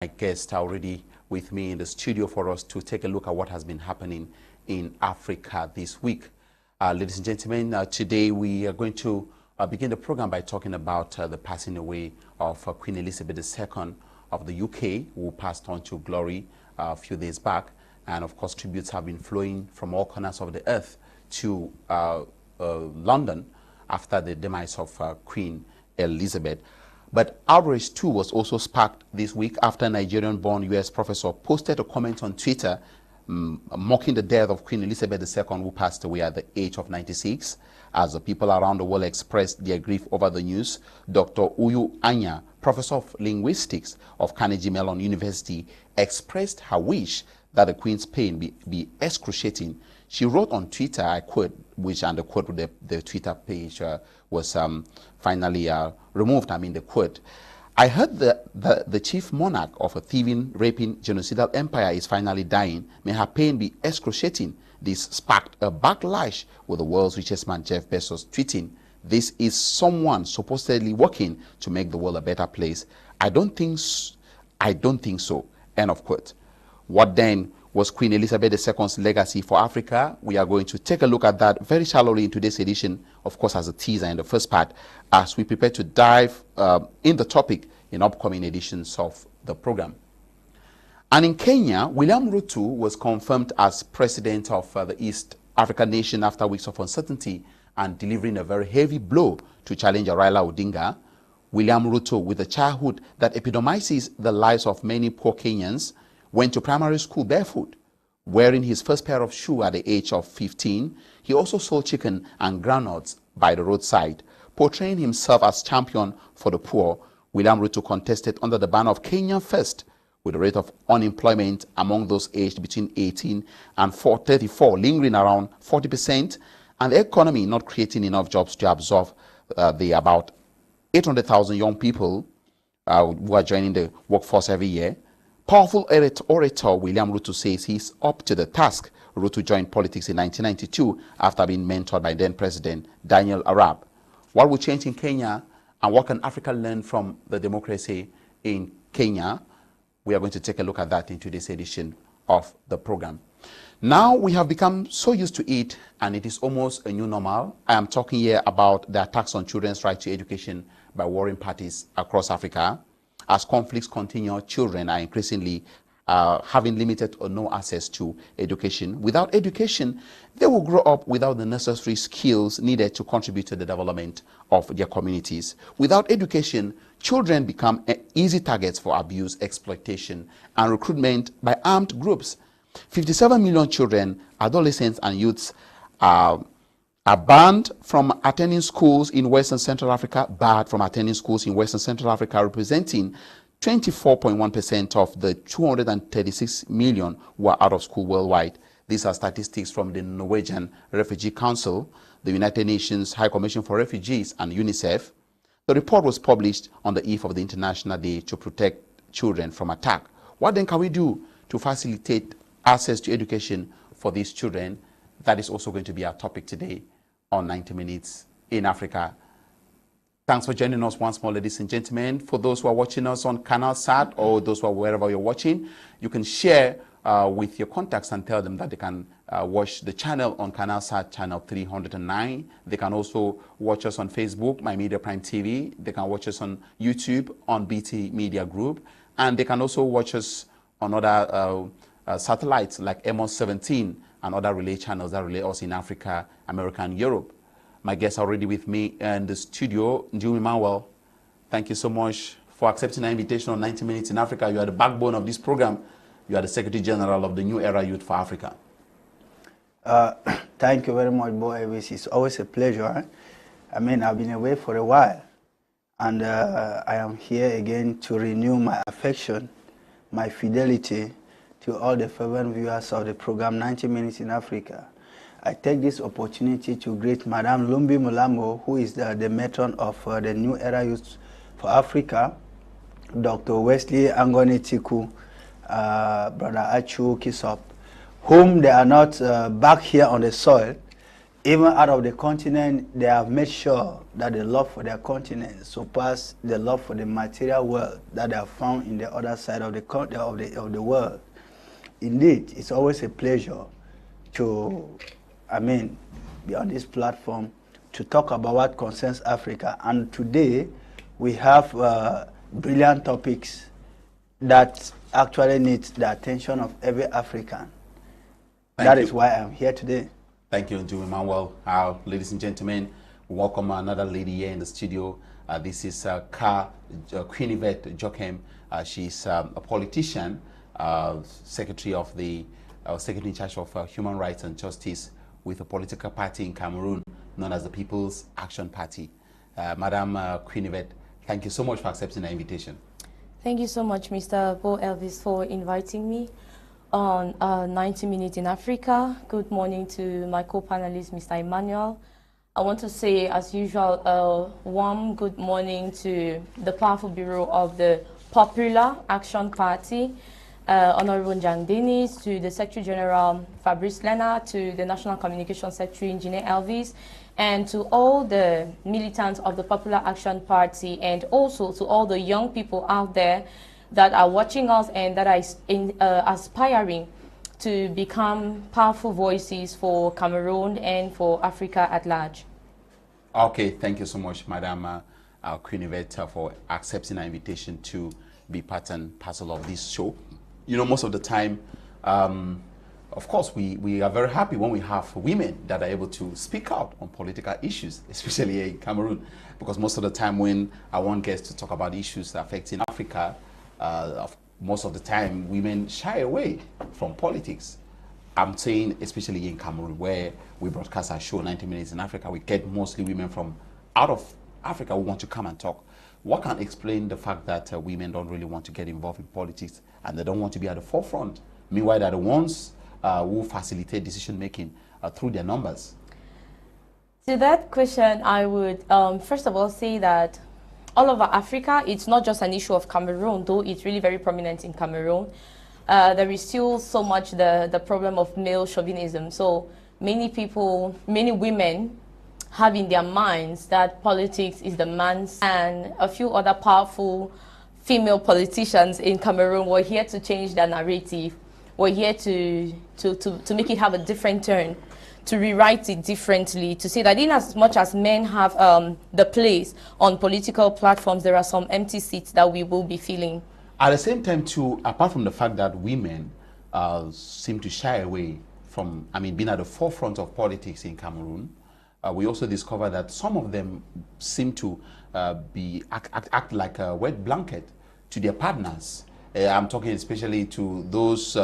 My guests are already with me in the studio for us to take a look at what has been happening in Africa this week. Ladies and gentlemen, today we are going to begin the program by talking about the passing away of Queen Elizabeth II of the UK, who passed on to glory a few days back. And of course, tributes have been flowing from all corners of the earth to London after the demise of Queen Elizabeth. But outrage too was also sparked this week after Nigerian-born US professor posted a comment on Twitter mocking the death of Queen Elizabeth II, who passed away at the age of 96. As the people around the world expressed their grief over the news, Dr. Uyu Anya, professor of linguistics of Carnegie Mellon University, expressed her wish that the Queen's pain be excruciating. She wrote on Twitter, I quote, and the quote with the Twitter page was finally removed. I mean, the quote, "I heard the chief monarch of a thieving, raping, genocidal empire is finally dying. May her pain be excruciating." This sparked a backlash with the world's richest man, Jeff Bezos, tweeting, "This is someone supposedly working to make the world a better place. I don't think so." End of quote. What then was Queen Elizabeth II's legacy for Africa? We are going to take a look at that very shallowly in today's edition, of course, as a teaser in the first part, as we prepare to dive in the topic in upcoming editions of the program. And in Kenya, William Ruto was confirmed as president of the East African nation after weeks of uncertainty and delivering a very heavy blow to challenger Raila Odinga. William Ruto, with a childhood that epitomizes the lives of many poor Kenyans, went to primary school barefoot. Wearing his first pair of shoes at the age of 15, he also sold chicken and groundnuts by the roadside. Portraying himself as champion for the poor, William Ruto contested under the banner of Kenya First, with the rate of unemployment among those aged between 18 and 34 lingering around 40%, and the economy not creating enough jobs to absorb the about 800,000 young people who are joining the workforce every year. Powerful orator William Ruto says he's up to the task. Ruto joined politics in 1992 after being mentored by then President Daniel Arap. What will change in Kenya, and what can Africa learn from the democracy in Kenya? We are going to take a look at that in today's edition of the program. Now we have become so used to it, and it is almost a new normal. I am talking here about the attacks on children's right to education by warring parties across Africa. As conflicts continue, children are increasingly having limited or no access to education. Without education, they will grow up without the necessary skills needed to contribute to the development of their communities. Without education, children become easy targets for abuse, exploitation, and recruitment by armed groups. 57 million children, adolescents, and youths are banned from attending schools in West and Central Africa, barred from attending schools in West and Central Africa, representing 24.1% of the 236 million who are out of school worldwide. These are statistics from the Norwegian Refugee Council, the United Nations High Commission for Refugees, and UNICEF. The report was published on the eve of the International Day to Protect Children from Attack. What then can we do to facilitate access to education for these children? That is also going to be our topic today on 90 Minutes in Africa. Thanks for joining us once more, ladies and gentlemen. For those who are watching us on Canal Sat, or those who are wherever you're watching, you can share with your contacts and tell them that they can watch the channel on Canal Sat, channel 309. They can also watch us on Facebook, My Media Prime TV. They can watch us on YouTube, on BT Media Group. And they can also watch us on other satellites like Amos 17 and other relay channels that relay us in Africa, America, and Europe. My guests are already with me in the studio. Ndiwum Emmanuel, thank you so much for accepting our invitation on 90 Minutes in Africa. You are the backbone of this program. You are the Secretary General of the New Era Youth for Africa. Thank you very much, BOH Elvis. It's always a pleasure. I mean, I've been away for a while, and I am here again to renew my affection, my fidelity to all the fervent viewers of the program 90 Minutes in Africa. I take this opportunity to greet Madame Lumbi Mulambo, who is the matron of the New Era Youth for Africa, Dr. Wesley Angoni Tiku, Brother Achu Kisop, whom they are not back here on the soil. even out of the continent, they have made sure that the love for their continent surpass the love for the material world that they have found in the other side of the world. Indeed, it's always a pleasure to, be on this platform to talk about what concerns Africa. And today, we have brilliant topics that actually need the attention of every African. That is why I'm here today. Thank you, Ndiwum. Well, ladies and gentlemen, we welcome another lady here in the studio. This is Quinivet-Politician. She's a politician, secretary in charge of human rights and justice with a political party in Cameroon known as the People's Action Party. Madam Quinivet, thank you so much for accepting the invitation. Thank you so much, Mr. BOH Elvis, for inviting me on 90 Minutes in Africa. Good morning to my co-panelist, Mr. Emmanuel. I want to say, as usual, a warm good morning to the powerful bureau of the Popular Action Party, Honorable Njang Dennis, to the Secretary General Fabrice Lena, to the National Communication Secretary Engineer Elvis, and to all the militants of the Popular Action Party, and also to all the young people out there that are watching us and that are aspiring to become powerful voices for Cameroon and for Africa at large. Okay, thank you so much, Madam Quinivet, for accepting our invitation to be part and parcel of this show. You know, most of the time, of course, we are very happy when we have women that are able to speak out on political issues, especially here in Cameroon, because most of the time when I want guests to talk about issues affecting Africa, most of the time women shy away from politics. I'm saying especially in Cameroon, where we broadcast our show 90 Minutes in Africa, we get mostly women from out of Africa who want to come and talk. What can explain the fact that women don't really want to get involved in politics and they don't want to be at the forefront? Meanwhile, they're the ones who facilitate decision-making through their numbers. To that question, I would first of all say that all over Africa, it's not just an issue of Cameroon, though it's really very prominent in Cameroon. There is still so much the problem of male chauvinism. So many people, many women have in their minds that politics is the man's, and a few other powerful female politicians in Cameroon were here to change the narrative. We're here to make it have a different turn, to rewrite it differently, to say that in as much as men have the place on political platforms, there are some empty seats that we will be filling. At the same time, too, apart from the fact that women seem to shy away from, being at the forefront of politics in Cameroon, we also discover that some of them seem to act like a wet blanket to their partners. I'm talking especially to those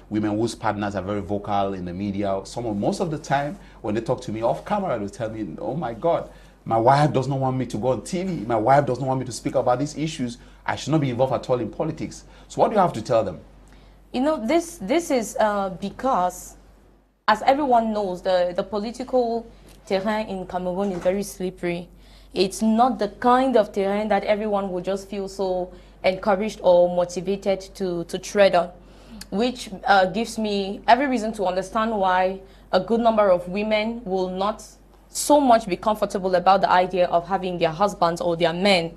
women whose partners are very vocal in the media. Most of the time, when they talk to me off camera, they'll tell me, oh my God, my wife does not want me to go on TV. My wife does not want me to speak about these issues. I should not be involved at all in politics. So what do you have to tell them? You know, this is because, as everyone knows, the political terrain in Cameroon is very slippery. It's not the kind of terrain that everyone will just feel so encouraged or motivated to tread on, which gives me every reason to understand why a good number of women will not so much be comfortable about the idea of having their husbands or their men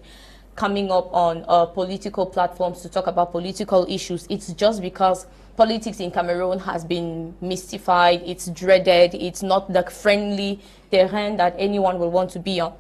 coming up on political platforms to talk about political issues. It's just because politics in Cameroon has been mystified, it's dreaded, it's not the friendly terrain that anyone will want to be on.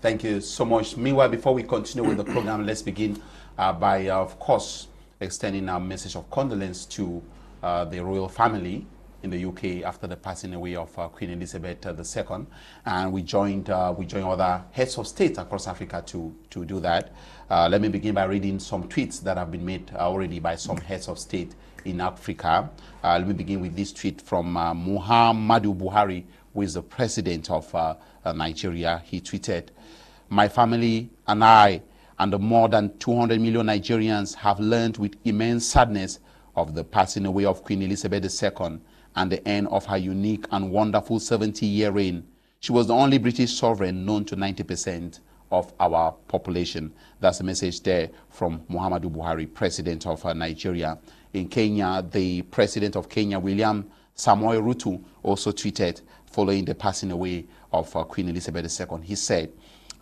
Thank you so much. Meanwhile, before we continue with the program, let's begin by, of course, extending our message of condolence to the royal family in the UK after the passing away of Queen Elizabeth II, and we joined other heads of state across Africa to do that. Let me begin by reading some tweets that have been made already by some heads of state in Africa. Let me begin with this tweet from Muhammadu Buhari, who is the president of Nigeria. He tweeted, "My family and I and the more than 200 million Nigerians have learned with immense sadness of the passing away of Queen Elizabeth II and the end of her unique and wonderful 70-year reign. She was the only British sovereign known to 90% of our population." That's the message there from Muhammadu Buhari, president of Nigeria. In Kenya, the president of Kenya, William Samoei Ruto, also tweeted, following the passing away of Queen Elizabeth II. He said,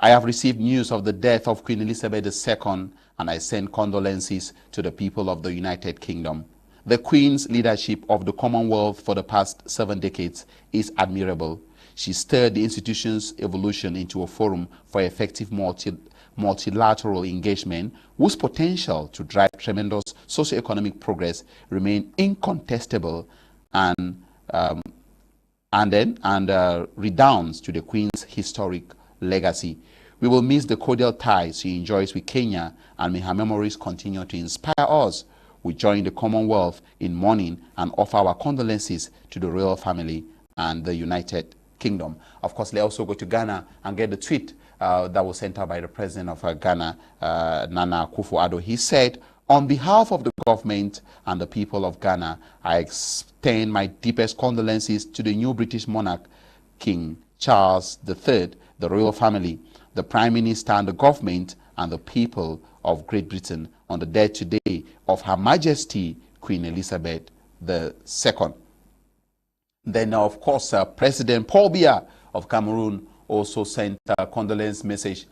"I have received news of the death of Queen Elizabeth II, and I send condolences to the people of the United Kingdom. The Queen's leadership of the Commonwealth for the past 7 decades is admirable. She stirred the institution's evolution into a forum for effective multilateral engagement whose potential to drive tremendous socio-economic progress remain incontestable and redounds to the Queen's historic legacy. We will miss the cordial ties she enjoys with Kenya, and may her memories continue to inspire us. We join the Commonwealth in mourning and offer our condolences to the royal family and the United Kingdom." Of course, let's also go to Ghana and get the tweet that was sent out by the president of Ghana, Nana Akufo-Addo. He said, "On behalf of the government and the people of Ghana, I extend my deepest condolences to the new British monarch, King Charles III, the royal family, the Prime Minister and the government, and the people of Great Britain on the death today of Her Majesty Queen Elizabeth II." Then, of course, President Paul Biya of Cameroon also sent a condolence message.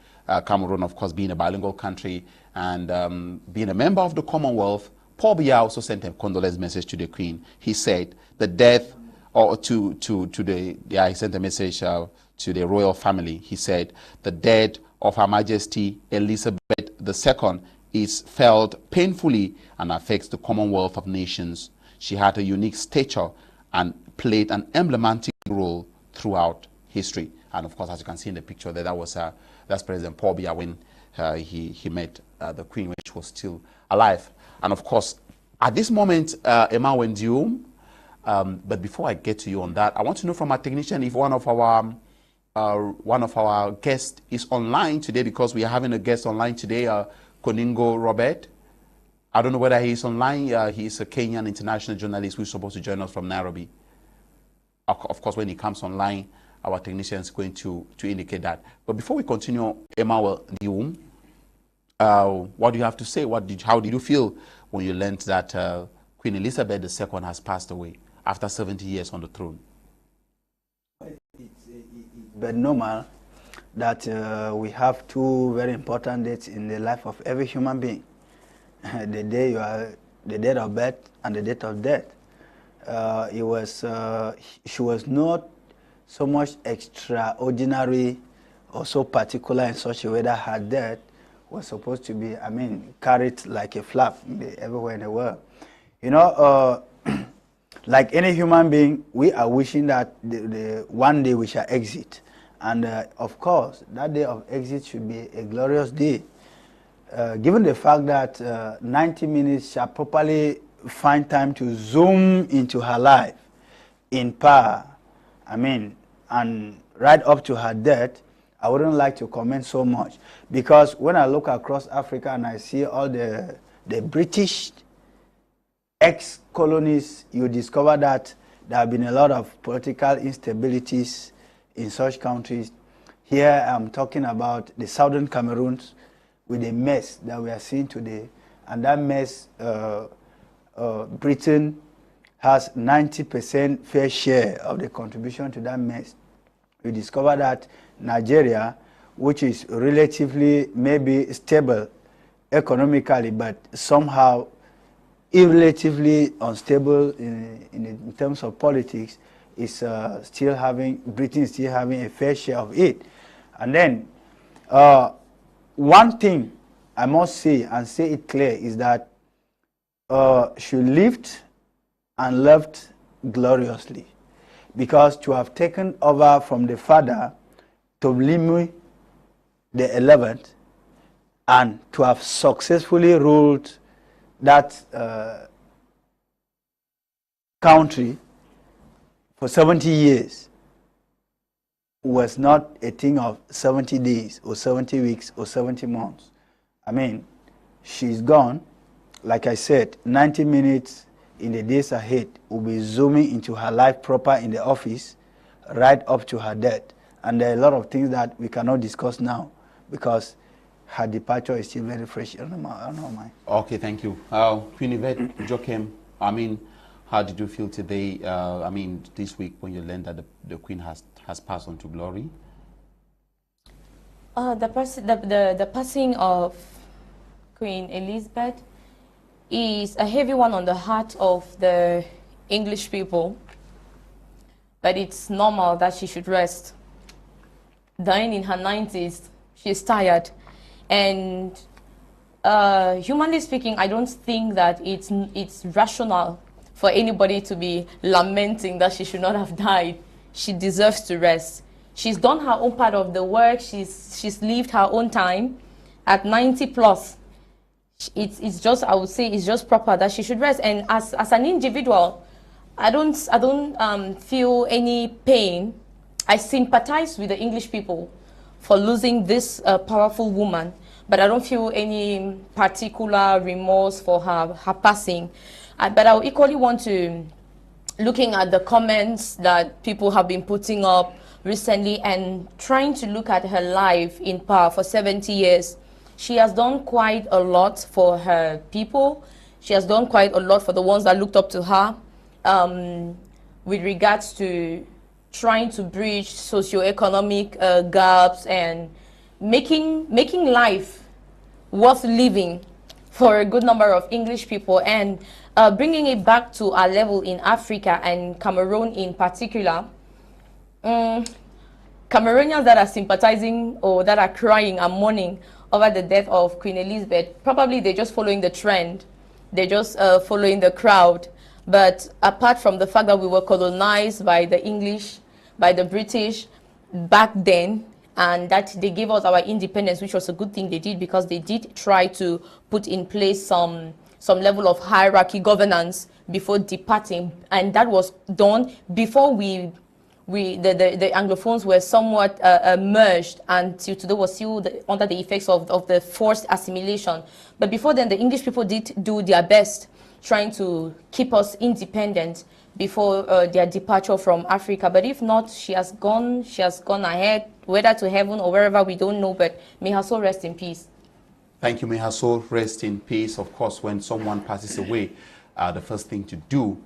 Cameroon, of course, being a bilingual country and being a member of the Commonwealth, Paul Biya also sent a condolence message to the Queen. He said the death, or he sent a message to the royal family. He said the death of Her Majesty Elizabeth II is felt painfully and affects the Commonwealth of Nations. She had a unique stature and played an emblematic role throughout history. And of course, as you can see in the picture there, that's President Paul Biya when he met the Queen when she was still alive. And of course, at this moment, Emmanuel-SG, but before I get to you on that, I want to know from our technician if one of our guests is online today, because we are having a guest online today, Coningo Robert. I don't know whether he is online. He is a Kenyan international journalist who is supposed to join us from Nairobi. Of course, when he comes online, our technician is going to indicate that. But before we continue, Emmanuel-SG, what do you have to say? How did you feel when you learned that Queen Elizabeth II has passed away after 70 years on the throne? It's but normal that we have two very important dates in the life of every human being. The date of birth and the date of death. She was not so much extraordinary or so particular in such a way that her death was supposed to be, carried like a flag everywhere in the world. You know, like any human being, we are wishing that one day we shall exit. And of course, that day of exit should be a glorious day. Given the fact that 90 minutes shall properly find time to zoom into her life in power, and right up to her death, I wouldn't like to comment so much. Because when I look across Africa and I see all the British ex-colonies, you discover that there have been a lot of political instabilities in such countries. Here I'm talking about the southern Cameroons with the mess that we are seeing today. And that mess, Britain has 90% fair share of the contribution to that mess. We discover that Nigeria, which is relatively maybe stable economically, but somehow relatively unstable in terms of politics, is Britain is still having a fair share of it. And then one thing I must say, and say it clear, is that she lived and loved gloriously, because to have taken over from the father, Ptolemy the 11th, and to have successfully ruled that country for 70 years was not a thing of 70 days or 70 weeks or 70 months. She's gone. Like I said, 90 minutes in the days ahead will be zooming into her life proper in the office right up to her death. And there are a lot of things that we cannot discuss now because her departure is still very fresh on our mind. Okay, thank you. Quinivet-Politician, How did you feel today, I mean, this week when you learned that the Queen has passed on to glory? The passing of Queen Elizabeth is a heavy one on the heart of the English people, but it's normal that she should rest. Dying in her 90s, she's tired, and humanly speaking, I don't think that it's rational for anybody to be lamenting that she should not have died. She deserves to rest. She's done her own part of the work. She's lived her own time. At 90 plus, it's just, I would say, it's just proper that she should rest. And as an individual, I don't feel any pain. I sympathize with the English people for losing this powerful woman, but I don't feel any particular remorse for her passing. But I equally want to, looking at the comments that people have been putting up recently and trying to look at her life in power for 70 years, she has done quite a lot for her people. She has done quite a lot for the ones that looked up to her with regards to trying to bridge socioeconomic gaps and making life worth living for a good number of English people, and bringing it back to our level in Africa and Cameroon in particular. Cameroonians that are sympathizing or that are crying and mourning over the death of Queen Elizabeth, probably they're just following the trend. They're just following the crowd. But apart from the fact that we were colonized by the English, by the British back then, and that they gave us our independence, which was a good thing they did, because they did try to put in place some level of hierarchy governance before departing, and that was done before the Anglophones were somewhat merged, and till today was still under the effects of the forced assimilation. But before then, the English people did do their best trying to keep us independent before their departure from Africa. But if not, she has gone ahead, whether to heaven or wherever, we don't know, but may her soul rest in peace. Thank you. May her soul rest in peace. Of course, when someone passes away, the first thing to do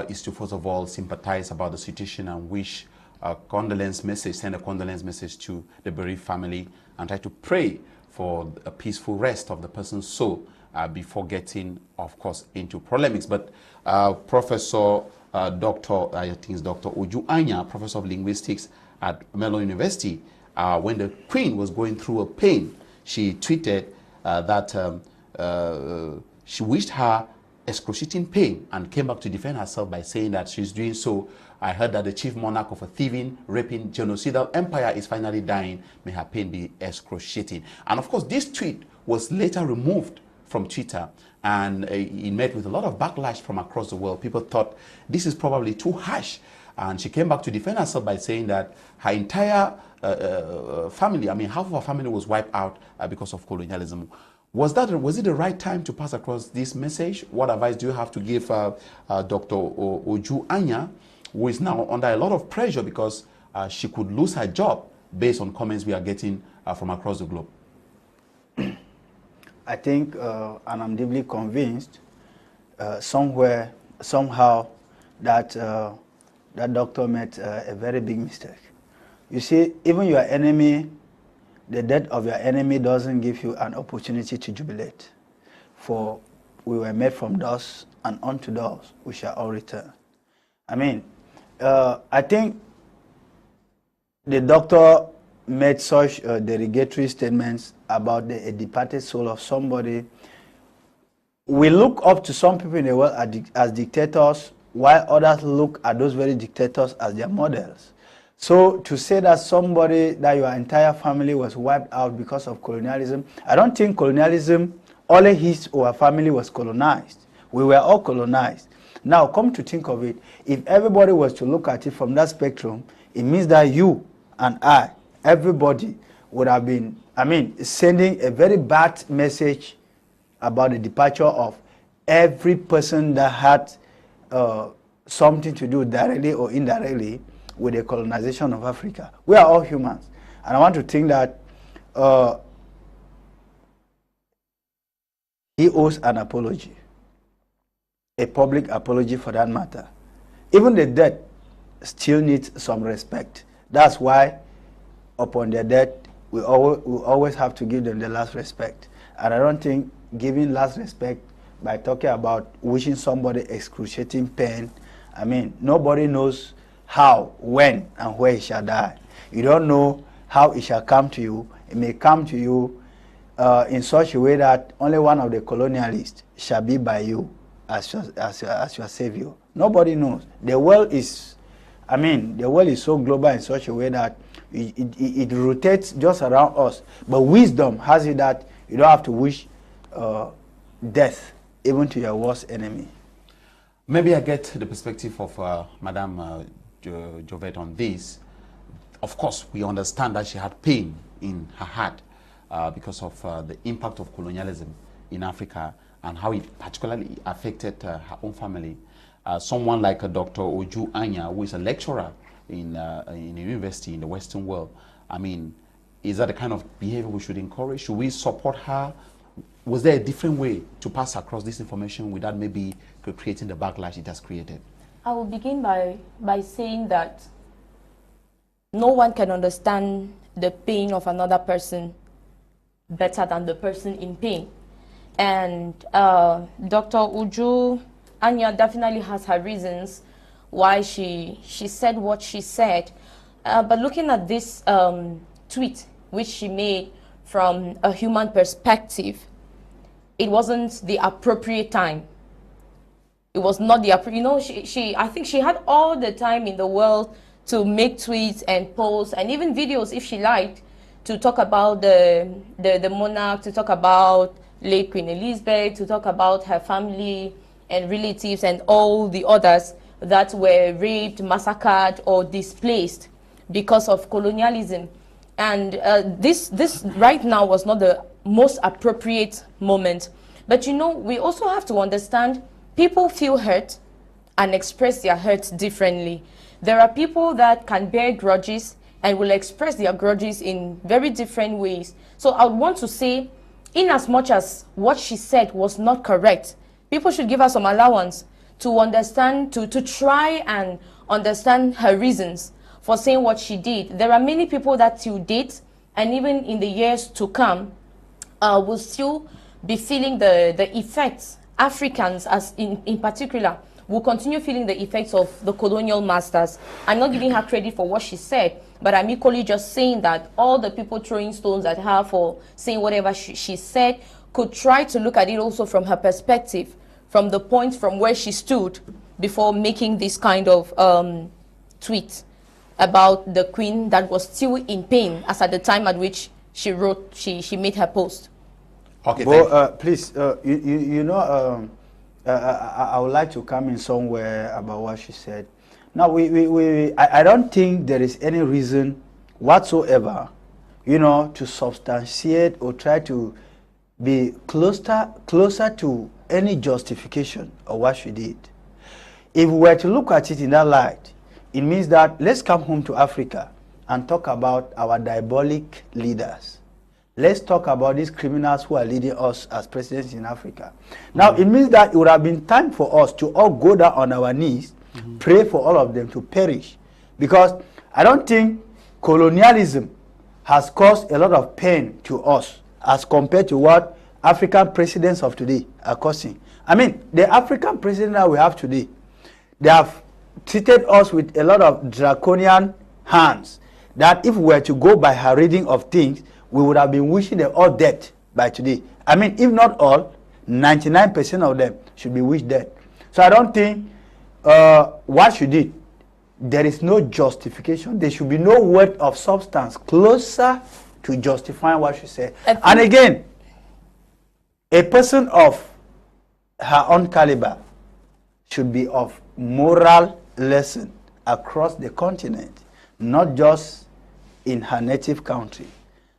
is to, first of all, sympathize about the situation and wish a condolence message, send a condolence message to the bereaved family, and try to pray for a peaceful rest of the person's soul before getting, of course, into polemics. But Professor Dr. I think it's Dr. Uju Anya, Professor of Linguistics at Mellon University, when the Queen was going through a pain, she tweeted that she wished her excruciating pain and came back to defend herself by saying that she's doing so. I heard that the chief monarch of a thieving, raping, genocidal empire is finally dying. May her pain be excruciating. And of course, this tweet was later removed from Twitter, and it met with a lot of backlash from across the world. People thought this is probably too harsh, and she came back to defend herself by saying that her entire family, I mean half of her family, was wiped out because of colonialism. Was it the right time to pass across this message? What advice do you have to give Dr. Uju Anya, who is now under a lot of pressure because she could lose her job based on comments we are getting from across the globe? I think, and I'm deeply convinced, somehow, that that doctor made a very big mistake. You see, even your enemy, the death of your enemy doesn't give you an opportunity to jubilate. For we were made from dust, and unto dust we shall all return. I mean, I think the doctor made such derogatory statements about the departed soul of somebody. We look up to some people in the world as dictators, while others look at those very dictators as their models. So to say that somebody, that your entire family was wiped out because of colonialism, I don't think colonialism, only his or her family was colonized. We were all colonized. Now, come to think of it, if everybody was to look at it from that spectrum, it means that you and I, everybody, would have been, sending a very bad message about the departure of every person that had something to do directly or indirectly with the colonization of Africa. We are all humans. And I want to think that he owes an apology. a public apology for that matter. Even the dead still needs some respect. That's why upon their death, we always have to give them the last respect. And I don't think giving last respect by talking about wishing somebody excruciating pain, I mean, nobody knows how, when, and where he shall die. You don't know how it shall come to you. It may come to you in such a way that only one of the colonialists shall be by you as your savior. Nobody knows. The world is, I mean, the world is so global in such a way that it rotates just around us. But wisdom has it that you don't have to wish death even to your worst enemy. Maybe I get the perspective of Madame Jovet on this. Of course, we understand that she had pain in her heart because of the impact of colonialism in Africa and how it particularly affected her own family. Someone like Dr. Oju Anya, who is a lecturer in a university in the Western world, I mean, is that the kind of behavior we should encourage? Should we support her? Was there a different way to pass across this information without maybe creating the backlash it has created? I will begin by saying that no one can understand the pain of another person better than the person in pain. And Dr. Uju Anya definitely has her reasons why she said what she said. But looking at this tweet which she made from a human perspective, it wasn't the appropriate time. It was not the appropriate, you know, I think she had all the time in the world to make tweets and posts and even videos if she liked, to talk about the monarch, to talk about late Queen Elizabeth, to talk about her family and relatives and all the others that were raped, massacred, or displaced because of colonialism. And this right now was not the most appropriate moment. But you know, we also have to understand people feel hurt and express their hurt differently. There are people that can bear grudges and will express their grudges in very different ways. So I would want to say, in as much as what she said was not correct, people should give her some allowance to understand, to try and understand her reasons for saying what she did. There are many people that till date, and even in the years to come, will still be feeling the effects. Africans, as in particular, will continue feeling the effects of the colonial masters. I'm not giving her credit for what she said, but I'm equally just saying that all the people throwing stones at her for saying whatever she said could try to look at it also from her perspective, from the point from where she stood before making this kind of tweet about the queen that was still in pain as at the time at which she wrote, she made her post. Okay, well, please, you know, I would like to come in somewhere about what she said. Now, I don't think there is any reason whatsoever, you know, to substantiate or try to be closer to any justification of what she did. If we were to look at it in that light, it means that let's come home to Africa and talk about our diabolic leaders. Let's talk about these criminals who are leading us as presidents in Africa. Now, it means that it would have been time for us to all go down on our knees, pray for all of them to perish. Because I don't think colonialism has caused a lot of pain to us as compared to what African presidents of today are causing. I mean, the African president that we have today, they have treated us with a lot of draconian hands that if we were to go by her reading of things, we would have been wishing them all dead by today. I mean, if not all, 99% of them should be wished dead. So I don't think what she did, there is no justification. There should be no word of substance closer to justifying what she said. And again, a person of her own caliber should be of moral lesson across the continent, not just in her native country.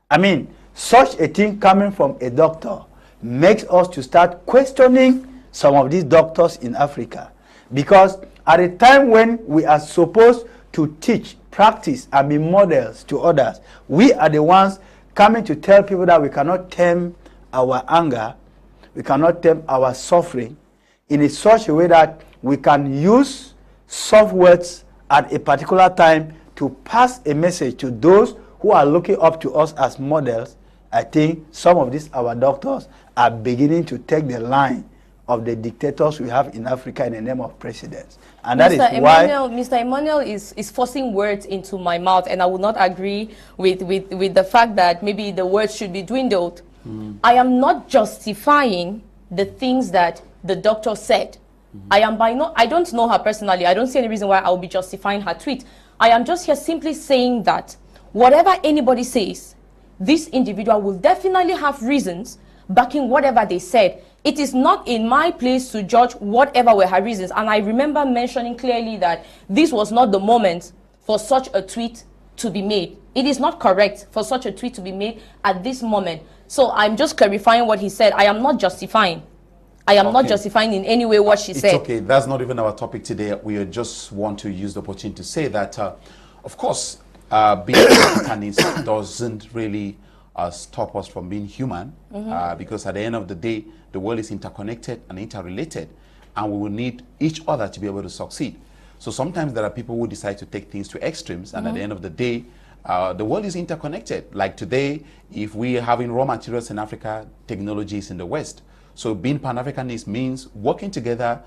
I mean, such a thing coming from a doctor makes us to start questioning some of these doctors in Africa. Because at a time when we are supposed to teach, practice, and be models to others, we are the ones coming to tell people that we cannot tame our anger, we cannot tame our suffering in such a way that we can use soft words at a particular time to pass a message to those who are looking up to us as models, I think some of these our doctors are beginning to take the line of the dictators we have in Africa in the name of presidents. And that is why Mr. Emmanuel is forcing words into my mouth, and I would not agree with the fact that maybe the words should be dwindled. I am not justifying the things that the doctor said. I don't know her personally. I don't see any reason why I will be justifying her tweet. I am just here simply saying that whatever anybody says, this individual will definitely have reasons backing whatever they said. It is not in my place to judge whatever were her reasons. And I remember mentioning clearly that this was not the moment for such a tweet to be made. It is not correct for such a tweet to be made at this moment. So I'm just clarifying what he said. I am not justifying. I am not justifying in any way what she said. It's okay. That's not even our topic today. We just want to use the opportunity to say that, of course, being Africanist doesn't really stop us from being human, because at the end of the day, the world is interconnected and interrelated, and we will need each other to be able to succeed. So sometimes there are people who decide to take things to extremes, and at the end of the day, the world is interconnected. Like today, if we are having raw materials in Africa, technology is in the West. So being Pan-Africanist means working together,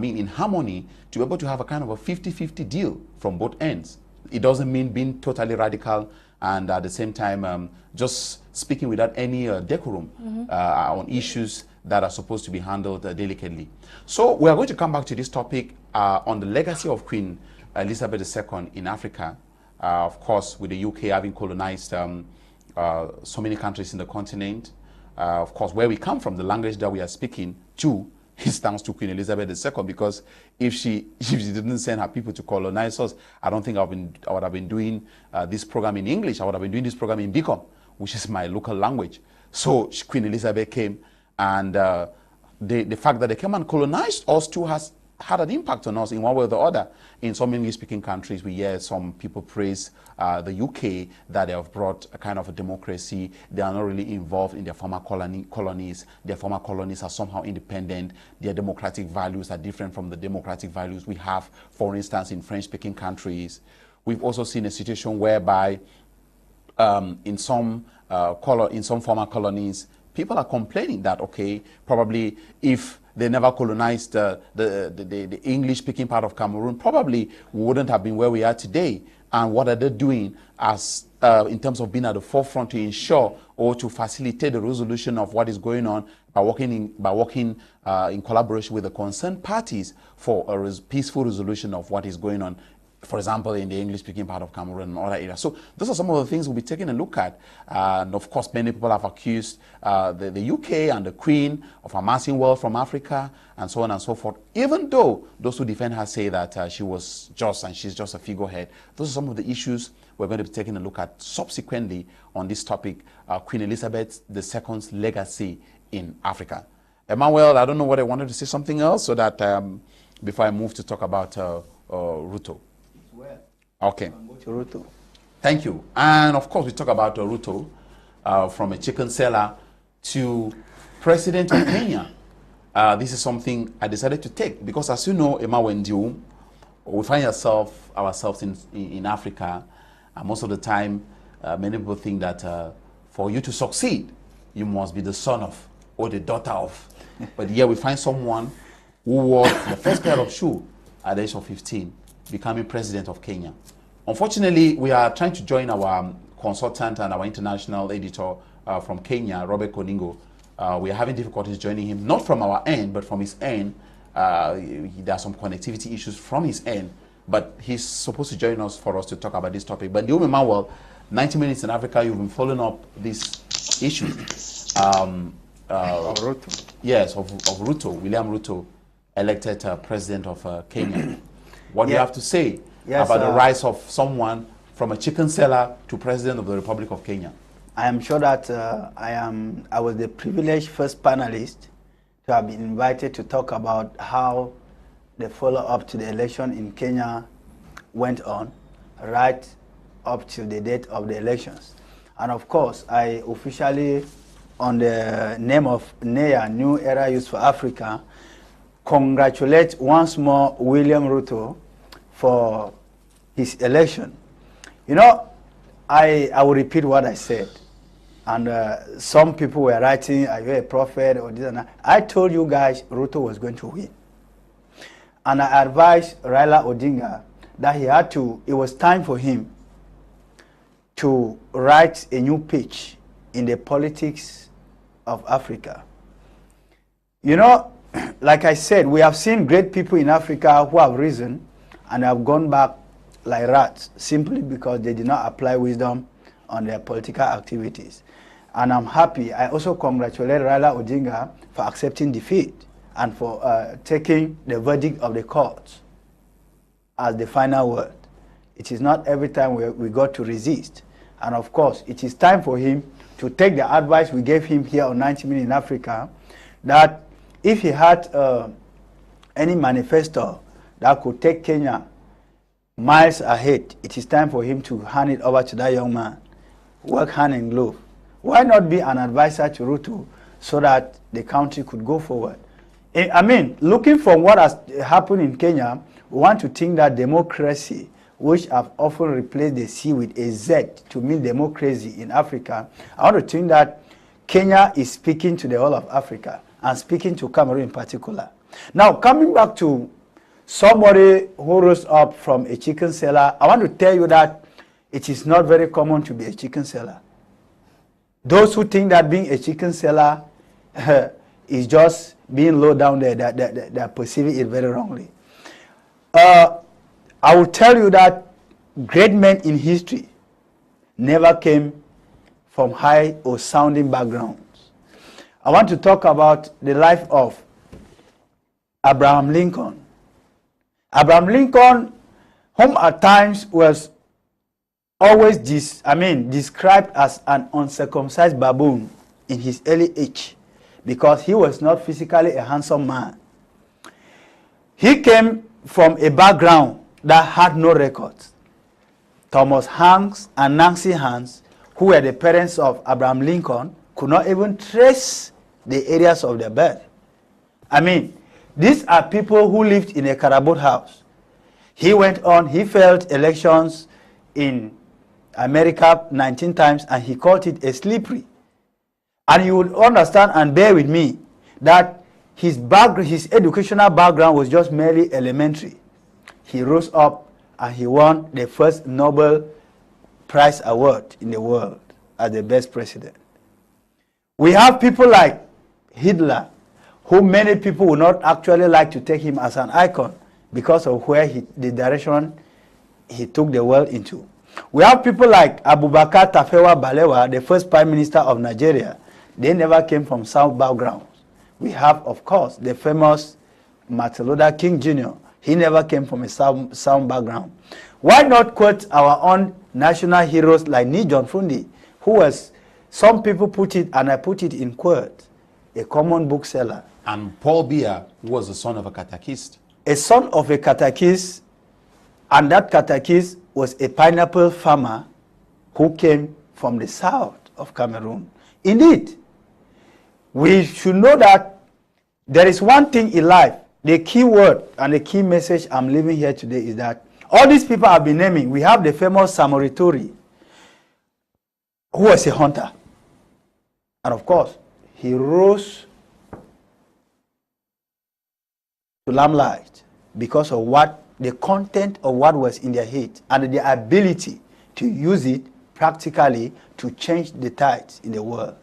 in harmony, to be able to have a kind of a 50-50 deal from both ends. It doesn't mean being totally radical and at the same time just speaking without any decorum on issues that are supposed to be handled delicately. So we are going to come back to this topic on the legacy of Queen Elizabeth II in Africa. Of course, with the UK having colonized so many countries in the continent. Of course, where we come from, the language that we are speaking to is thanks to Queen Elizabeth II, because if she didn't send her people to colonize us, I don't think I would have been doing this program in English. I would have been doing this program in Bicom, which is my local language. So Queen Elizabeth came, and the fact that they came and colonized us too has had an impact on us in one way or the other. In some English-speaking countries, we hear some people praise the UK that they have brought a kind of a democracy. They are not really involved in their former colonies. Their former colonies are somehow independent. Their democratic values are different from the democratic values we have, for instance, in French-speaking countries. We've also seen a situation whereby in some former colonies, people are complaining that, okay, probably if they never colonized the English-speaking part of Cameroon, probably we wouldn't have been where we are today. And what are they doing as in terms of being at the forefront to ensure or to facilitate the resolution of what is going on by working in collaboration with the concerned parties for a peaceful resolution of what is going on, for example, in the English-speaking part of Cameroon and other areas. So those are some of the things we'll be taking a look at. And of course, many people have accused the UK and the Queen of amassing wealth from Africa and so on and so forth, even though those who defend her say that she was just and she's just a figurehead. Those are some of the issues we're going to be taking a look at subsequently on this topic, Queen Elizabeth II's legacy in Africa. Emmanuel, I don't know whether I wanted to say something else so that before I move to talk about Ruto. Okay. Ruto. Thank you. And of course, we talk about Ruto from a chicken seller to president of Kenya. This is something I decided to take because, as you know, Ndiwum, we find ourselves in Africa, and most of the time, many people think that for you to succeed, you must be the son of or the daughter of. But here we find someone who wore the first pair of shoes at the age of 15. Becoming president of Kenya. Unfortunately, we are trying to join our consultant and our international editor from Kenya, Robert Coningo. We are having difficulties joining him, not from our end, but from his end. There are some connectivity issues from his end, but he's supposed to join us for us to talk about this topic. But Ndiwum Emmanuel, 90 Minutes in Africa, you've been following up this issue. Ruto. Yes, of Ruto, William Ruto, elected president of Kenya. What do you have to say about the rise of someone from a chicken seller to president of the Republic of Kenya? I am sure that I was the privileged first panelist to have been invited to talk about how the follow-up to the election in Kenya went on, right up to the date of the elections. And of course, I officially, on the name of NEA, New Era Youth for Africa, congratulate once more William Ruto for his election. You know, I will repeat what I said. And some people were writing, are you a prophet or this and that. I told you guys Ruto was going to win. And I advised Raila Odinga that it was time for him to write a new page in the politics of Africa. You know, like I said, we have seen great people in Africa who have risen and have gone back like rats simply because they did not apply wisdom on their political activities. And I'm happy. I also congratulate Raila Odinga for accepting defeat and for taking the verdict of the courts as the final word. It is not every time we got to resist. And of course, it is time for him to take the advice we gave him here on 90 Minutes in Africa, that if he had any manifesto that could take Kenya miles ahead, it is time for him to hand it over to that young man. Work hand in glove. Why not be an advisor to Ruto so that the country could go forward? I mean, looking from what has happened in Kenya, we want to think that democracy, which have often replaced the C with a Z to mean democracy in Africa, I want to think that Kenya is speaking to the whole of Africa and speaking to Cameroon in particular. Now, coming back to somebody who rose up from a chicken seller, I want to tell you that it is not very common to be a chicken seller. Those who think that being a chicken seller is just being low down there, they're perceiving it very wrongly. I will tell you that great men in history never came from high or sounding backgrounds. I want to talk about the life of Abraham Lincoln. Abraham Lincoln, whom at times was always described as an uncircumcised baboon in his early age because he was not physically a handsome man. He came from a background that had no records. Thomas Hanks and Nancy Hanks, who were the parents of Abraham Lincoln, could not even trace the areas of their birth. I mean, these are people who lived in a carabout house. He went on, he failed elections in America 19 times, and he called it a slippery. And you would understand and bear with me that his educational background was just merely elementary. He rose up and he won the first Nobel Prize award in the world as the best president. We have people like Hitler, who many people would not actually like to take him as an icon because of where the direction he took the world into. We have people like Abubakar Tafawa Balewa, the first prime minister of Nigeria. They never came from sound backgrounds. We have, of course, the famous Martin Luther King Jr. He never came from a sound background. Why not quote our own national heroes like Ni John Fundi, who was, some people put it, and I put it in quotes, a common bookseller. And Paul Biya was the son of a catechist. A son of a catechist, and that catechist was a pineapple farmer who came from the south of Cameroon. Indeed, we should know that there is one thing in life. The key word and the key message I'm leaving here today is that all these people I've been naming, we have the famous Samori Toure, who was a hunter. And of course, he rose to limelight because of the content of what was in their head and the ability to use it practically to change the tides in the world.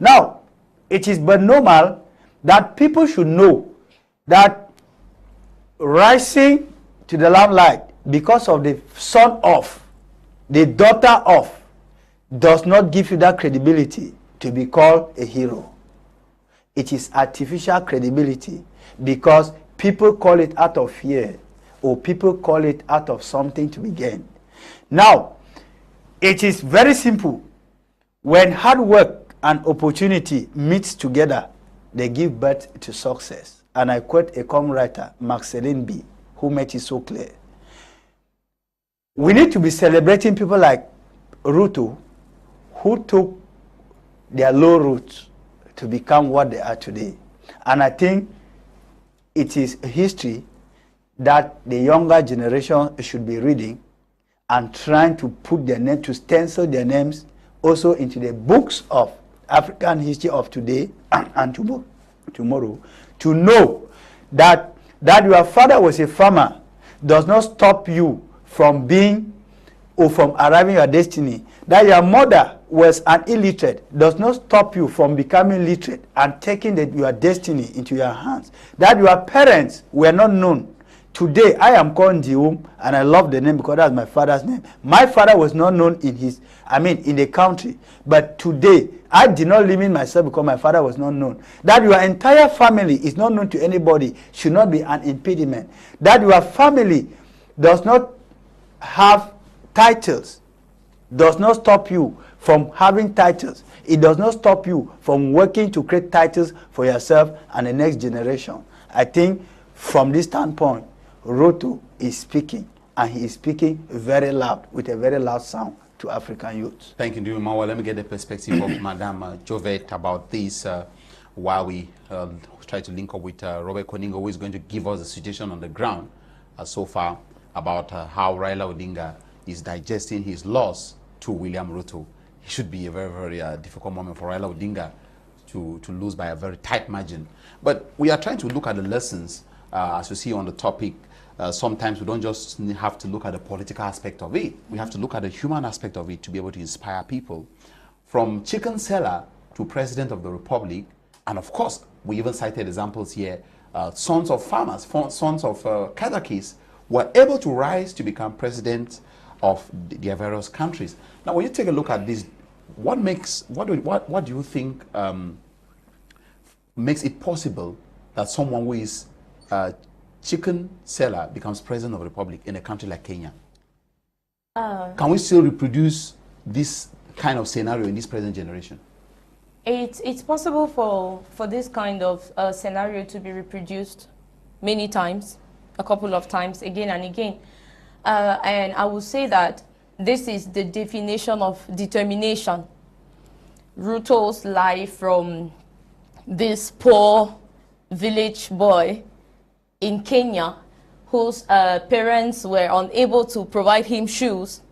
Now, it is but normal that people should know that rising to the limelight because of the son of, the daughter of, does not give you that credibility to be called a hero. It is artificial credibility because people call it out of fear or people call it out of something to be gained. Now, it is very simple. When hard work and opportunity meets together, they give birth to success. And I quote a common writer, Marceline B., who made it so clear. We need to be celebrating people like Ruto, who took their low roots to become what they are today. And I think it is a history that the younger generation should be reading and trying to put their name, to stencil their names also into the books of African history of today and tomorrow, to know that your father was a farmer does not stop you from being or from arriving at your destiny. That your mother was an illiterate does not stop you from becoming literate and taking your destiny into your hands. That your parents were not known. Today, I am called Ndiwum, and I love the name because that's my father's name. My father was not known in the country. But today, I did not limit myself because my father was not known. That your entire family is not known to anybody should not be an impediment. That your family does not have titles does not stop you from having titles. It does not stop you from working to create titles for yourself and the next generation. I think from this standpoint, Ruto is speaking, and he is speaking very loud, with a very loud sound to African youths. Thank you, Ndiwum. Well, let me get the perspective of Madame Jovet about this while we try to link up with Robert Coningo, who is going to give us the situation on the ground so far about how Raila Odinga is digesting his loss to William Ruto. It should be a very, very difficult moment for Raila Odinga to lose by a very tight margin. But we are trying to look at the lessons, as you see on the topic. Sometimes we don't just have to look at the political aspect of it. We have to look at the human aspect of it to be able to inspire people. From chicken seller to president of the republic, and of course, we even cited examples here, sons of farmers, sons of Cedrick were able to rise to become president of their various countries. Now, when you take a look at this, what do you think makes it possible that someone who is chicken seller becomes president of the republic in a country like Kenya? Can we still reproduce this kind of scenario in this present generation? It's possible for this kind of scenario to be reproduced many times, a couple of times, again and again. And I will say that this is the definition of determination. Ruto's life from this poor village boy in Kenya, whose parents were unable to provide him shoes,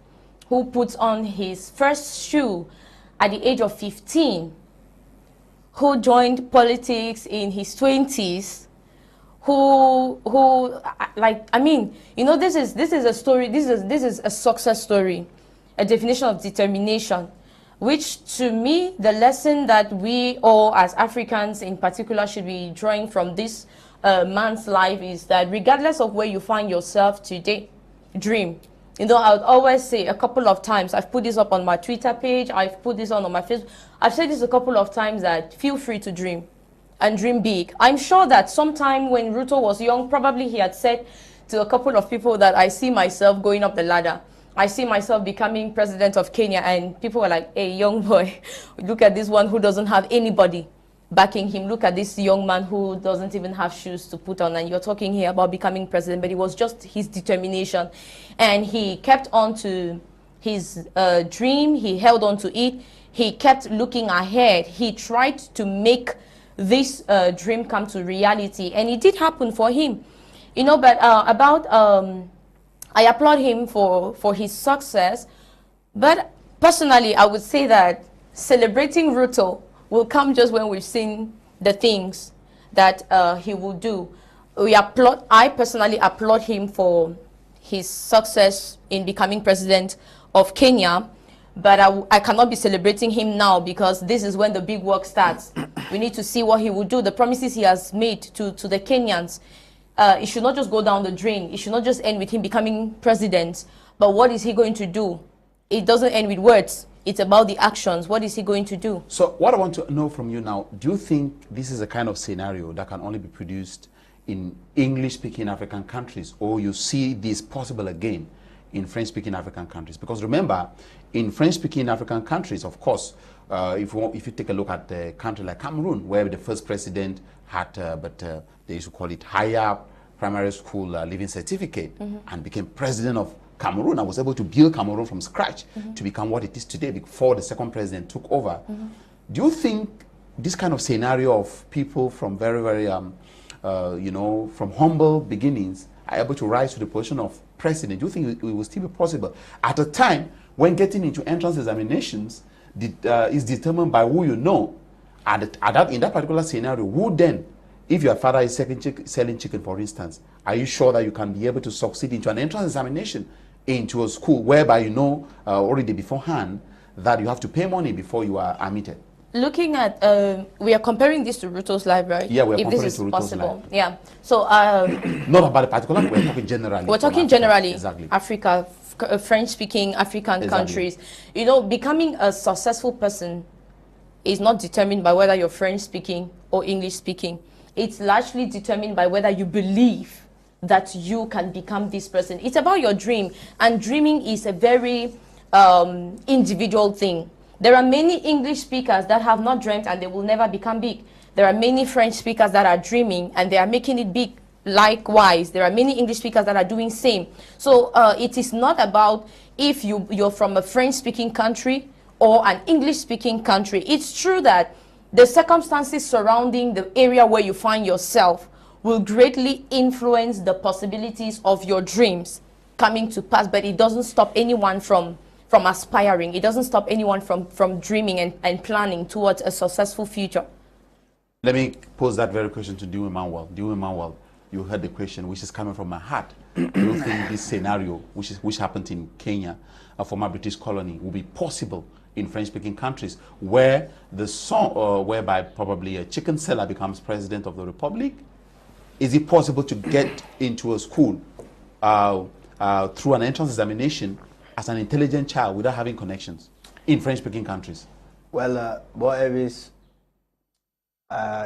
who puts on his first shoe at the age of 15, who joined politics in his 20s, this is a story, this is a success story, a definition of determination, which to me, the lesson that we all as Africans in particular should be drawing from this man's life is that regardless of where you find yourself today, dream. I would always say a couple of times, I've put this up on my Twitter page, I've put this on my Facebook, I've said this a couple of times, that feel free to dream and dream big. I'm sure that sometime when Ruto was young, probably he had said to a couple of people that I see myself going up the ladder. I see myself becoming president of Kenya, and people were like, hey, young boy, look at this one who doesn't have anybody backing him. Look at this young man who doesn't even have shoes to put on, and you're talking here about becoming president. But it was just his determination, and he kept on to his dream. He held on to it. He kept looking ahead. He tried to make this dream come to reality, and it did happen for him. But I applaud him for his success, but personally I would say that celebrating Ruto will come just when we've seen the things that he will do. I personally applaud him for his success in becoming president of Kenya, but I cannot be celebrating him now, because this is when the big work starts. We need to see what he will do, the promises he has made to the Kenyans. It should not just go down the drain. It should not just end with him becoming president, but what is he going to do? It doesn't end with words. It's about the actions. What is he going to do? So what I want to know from you now, do you think this is a kind of scenario that can only be produced in English-speaking African countries, or you see this possible again in French-speaking African countries? Because remember, in French-speaking African countries, of course, if you take a look at a country like Cameroon, where the first president had, they used to call it higher primary school living certificate, and became president of Cameroon, and was able to build Cameroon from scratch to become what it is today before the second president took over. Do you think this kind of scenario of people from very, very you know, from humble beginnings, are able to rise to the position of president? Do you think it will still be possible at a time when getting into entrance examinations is determined by who you know? In that particular scenario, who then, if your father is selling chicken, for instance, are you sure that you can be able to succeed into an entrance examination into a school whereby you know already beforehand that you have to pay money before you are admitted? Looking at, we are comparing this to Ruto's life, right? Yeah, we are if comparing this is to Ruto's possible. life. Yeah. So not about the particular, we're talking generally. We're talking Africa. generally. Exactly. Africa, French-speaking African countries. You know, becoming a successful person is not determined by whether you're French-speaking or English-speaking. It's largely determined by whether you believe that you can become this person. It's about your dream, and dreaming is a very individual thing. There are many English speakers that have not dreamt and they will never become big. There are many French speakers that are dreaming and they are making it big. Likewise, there are many English speakers that are doing same. So it is not about if you're from a French-speaking country or an English-speaking country. It's true that the circumstances surrounding the area where you find yourself will greatly influence the possibilities of your dreams coming to pass, but it doesn't stop anyone from aspiring. It doesn't stop anyone from dreaming and planning towards a successful future. Let me pose that very question to Ndiwum Emmanuel. Ndiwum Emmanuel, you heard the question, which is coming from my heart. Do you think this scenario, which happened in Kenya, a former British colony, will be possible in French-speaking countries, where the son, whereby probably a chicken seller becomes president of the republic? Is it possible to get into a school through an entrance examination as an intelligent child without having connections in French-speaking countries? Well, BOH Elvis,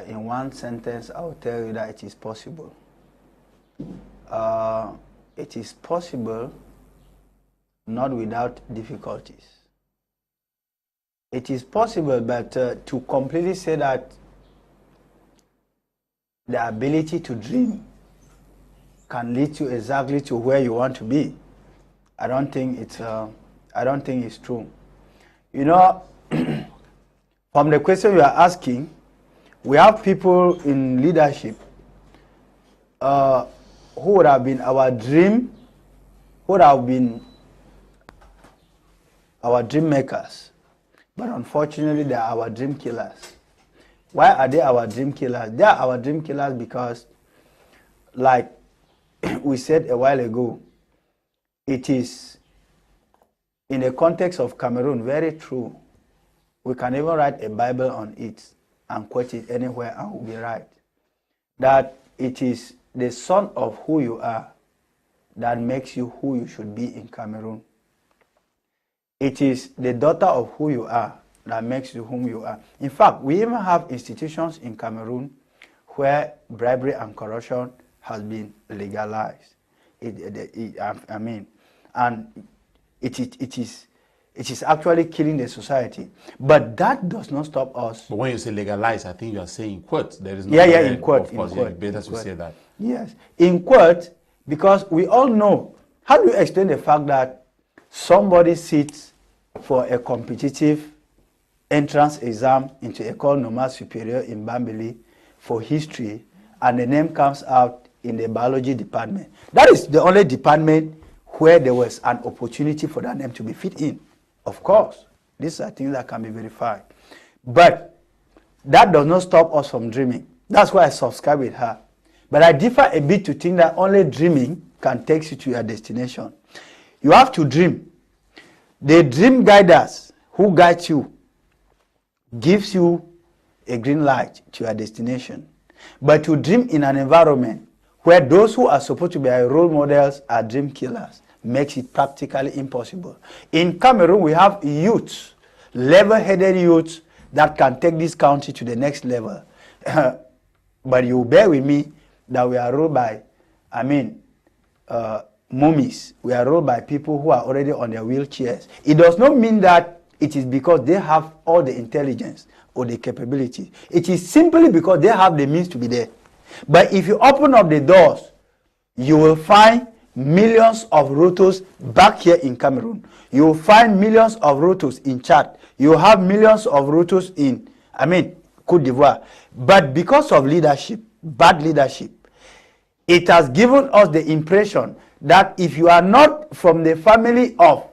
in one sentence, I will tell you that it is possible. It is possible, not without difficulties. It is possible, but to completely say that the ability to dream can lead you exactly to where you want to be, I don't think it's true. You know, from the question you are asking, we have people in leadership who would have been our dream, who would have been our dream makers, but unfortunately they are our dream killers. Why are they our dream killers? They are our dream killers because, like we said a while ago, it is, in the context of Cameroon, very true. We can even write a Bible on it and quote it anywhere and we'll be right. That it is the son of who you are that makes you who you should be in Cameroon. It is the daughter of who you are that makes you whom you are. In fact, we even have institutions in Cameroon where bribery and corruption has been legalized. I mean, and it is actually killing the society. But that does not stop us. But when you say legalize, I think you are saying quote. There is no in quote. Of course, better to say that. Yes, in quote, because we all know. How do you explain the fact that somebody sits for a competitive entrance exam into École Normale Supérieure in Bambili for history, and the name comes out in the biology department? That is the only department where there was an opportunity for that name to be fit in. Of course, these are things that can be verified. But that does not stop us from dreaming. That's why I subscribe with her. But I differ a bit to think that only dreaming can take you to your destination. You have to dream. The dream guiders who guide you gives you a green light to your destination. But to dream in an environment where those who are supposed to be our role models are dream killers makes it practically impossible. In Cameroon, we have youths, level-headed youths that can take this country to the next level. But you bear with me that we are ruled by, mummies. We are ruled by people who are already on their wheelchairs. It does not mean that it is because they have all the intelligence or the capability. It is simply because they have the means to be there. But if you open up the doors, you will find millions of Rutos back here in Cameroon. You will find millions of Rutos in Chad. You will have millions of Rutos in, Côte d'Ivoire. But because of leadership, bad leadership. It has given us the impression that if you are not from the family of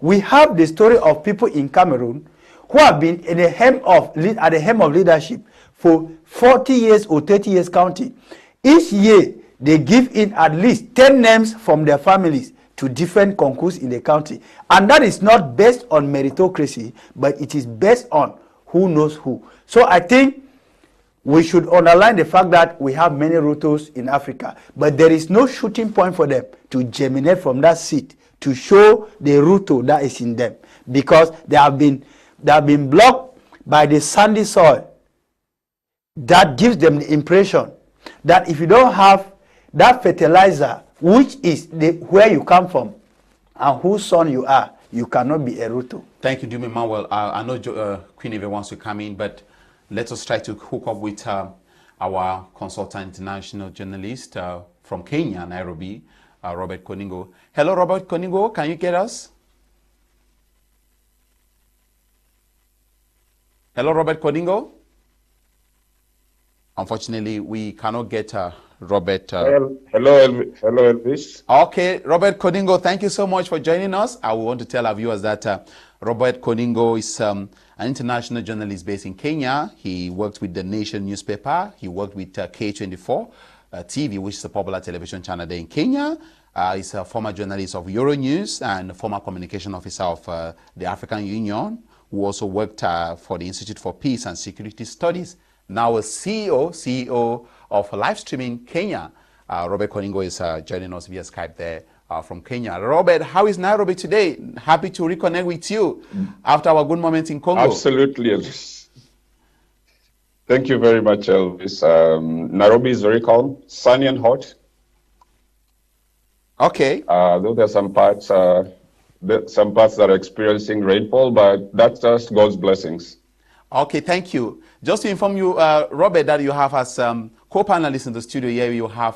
we have the story of people in Cameroon who have been in the at the helm of leadership for 40 years or 30 years counting. Each year, they give in at least 10 names from their families to different concours in the country. And that is not based on meritocracy, but it is based on who knows who. So I think we should underline the fact that we have many Rutos in Africa, but there is no shooting point for them to germinate from that seed to show the Ruto that is in them, because they have been blocked by the sandy soil. That gives them the impression that if you don't have that fertilizer, which is where you come from and whose son you are, you cannot be a Ruto. Thank you, Ndiwum Emmanuel. I know Quinivet wants to come in, but let us try to hook up with our consultant international journalist from Kenya, Nairobi, Robert Coningo. Hello, Robert Coningo. Can you get us? Hello, Robert Coningo. Unfortunately, we cannot get Robert. Hello, Elvis. Okay, Robert Coningo, thank you so much for joining us. I want to tell our viewers that Robert Coningo is an international journalist based in Kenya. He worked with The Nation newspaper. He worked with K24 TV, which is a popular television channel there in Kenya. He's a former journalist of Euronews and former communication officer of the African Union, who also worked for the Institute for Peace and Security Studies. Now a CEO of live streaming Kenya. Robert Coningo is joining us via Skype there from Kenya. Robert, how is Nairobi today? Happy to reconnect with you after our good moments in Congo. Absolutely, Elvis. Thank you very much, Elvis. Nairobi is very calm, sunny and hot. Okay. Though there are some parts that are experiencing rainfall, but that's just God's blessings. Okay, thank you. Just to inform you, Robert, that you have as co-panelists in the studio here, you have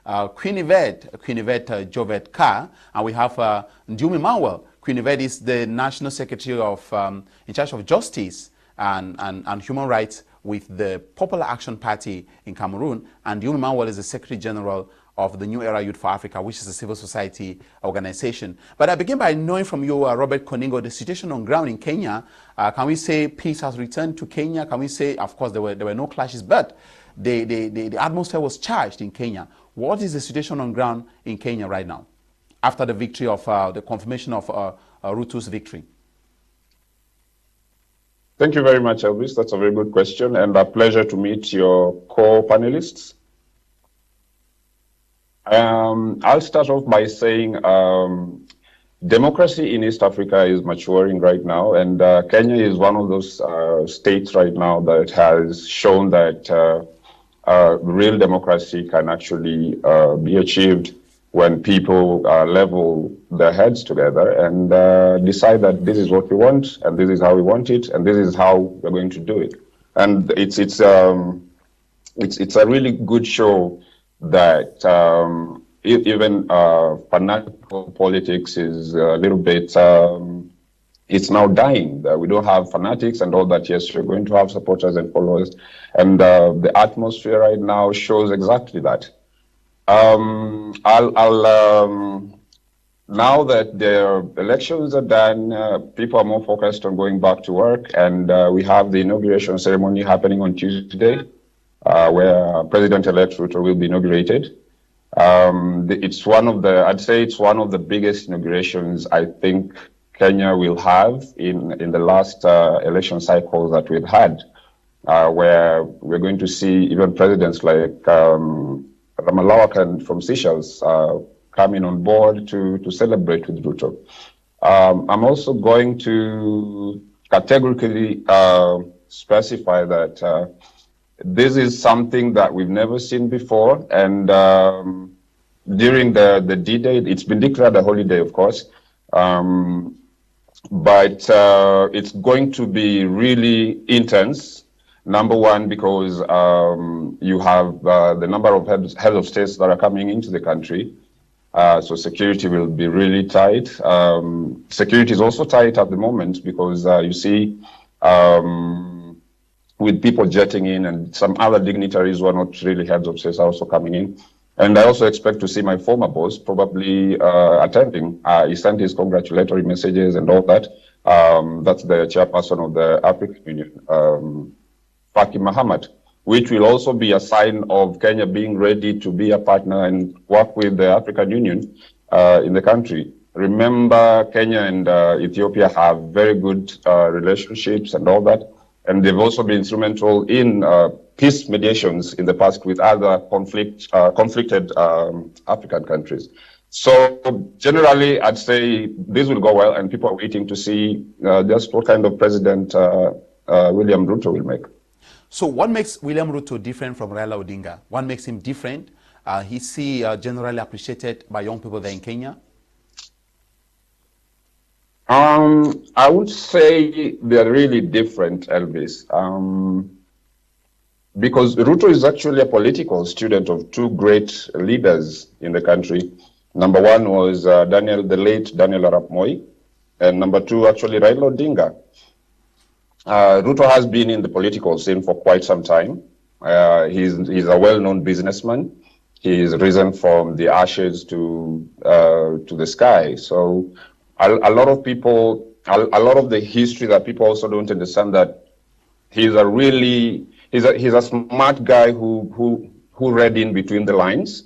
Quinivet-Politician, and we have Ndiwum Emmanuel. Quinivet is the National Secretary of in charge of Justice and Human Rights with the Popular Action Party in Cameroon, and Ndiwum Emmanuel is the Secretary General of the New Era Youth for Africa, which is a civil society organization. But I begin by knowing from you, Robert Coningo, the situation on ground in Kenya. Can we say peace has returned to Kenya? Can we say, of course, there were no clashes, but the atmosphere was charged in Kenya. What is the situation on ground in Kenya right now, after the victory of the confirmation of Ruto's victory? Thank you very much, Elvis. That's a very good question, and a pleasure to meet your co-panelists. I'll start off by saying democracy in East Africa is maturing right now, and Kenya is one of those states right now that has shown that real democracy can actually be achieved when people level their heads together and decide that this is what we want, and this is how we want it, and this is how we're going to do it. And it's a really good show that even fanatical politics is a little bit, it's now dying. We don't have fanatics and all that. Yes, you're going to have supporters and followers. And the atmosphere right now shows exactly that. Now that the elections are done, people are more focused on going back to work. And we have the inauguration ceremony happening on Tuesday, where President-elect Ruto will be inaugurated. It's one of the, I'd say it's one of the biggest inaugurations I think Kenya will have in the last election cycles that we've had, where we're going to see even presidents like Ramalawak from Seychelles coming on board to celebrate with Ruto. I'm also going to categorically specify that this is something that we've never seen before, and during the D-Day, it's been declared a holiday, of course, but it's going to be really intense. Number one, because you have the number of heads of states that are coming into the country, so security will be really tight. Security is also tight at the moment because you see with people jetting in and some other dignitaries who are not really heads of states also coming in. And I also expect to see my former boss probably attending. He sent his congratulatory messages and all that. That's the chairperson of the African Union, Faki Mahamat, which will also be a sign of Kenya being ready to be a partner and work with the African Union in the country. Remember, Kenya and Ethiopia have very good relationships and all that. And they've also been instrumental in peace mediations in the past with other conflicted African countries. So generally, I'd say this will go well, and people are waiting to see just what kind of president William Ruto will make. So what makes William Ruto different from Raila Odinga? What makes him different? Is he generally appreciated by young people there in Kenya? I would say they're really different, Elvis, because Ruto is actually a political student of two great leaders in the country. Number one was the late Daniel Arap Moi, and number two, actually, Raila Odinga. Ruto has been in the political scene for quite some time. He's a well-known businessman. He's risen from the ashes to the sky. So a lot of people, a lot of the history that people also don't understand, that he's a smart guy who read in between the lines,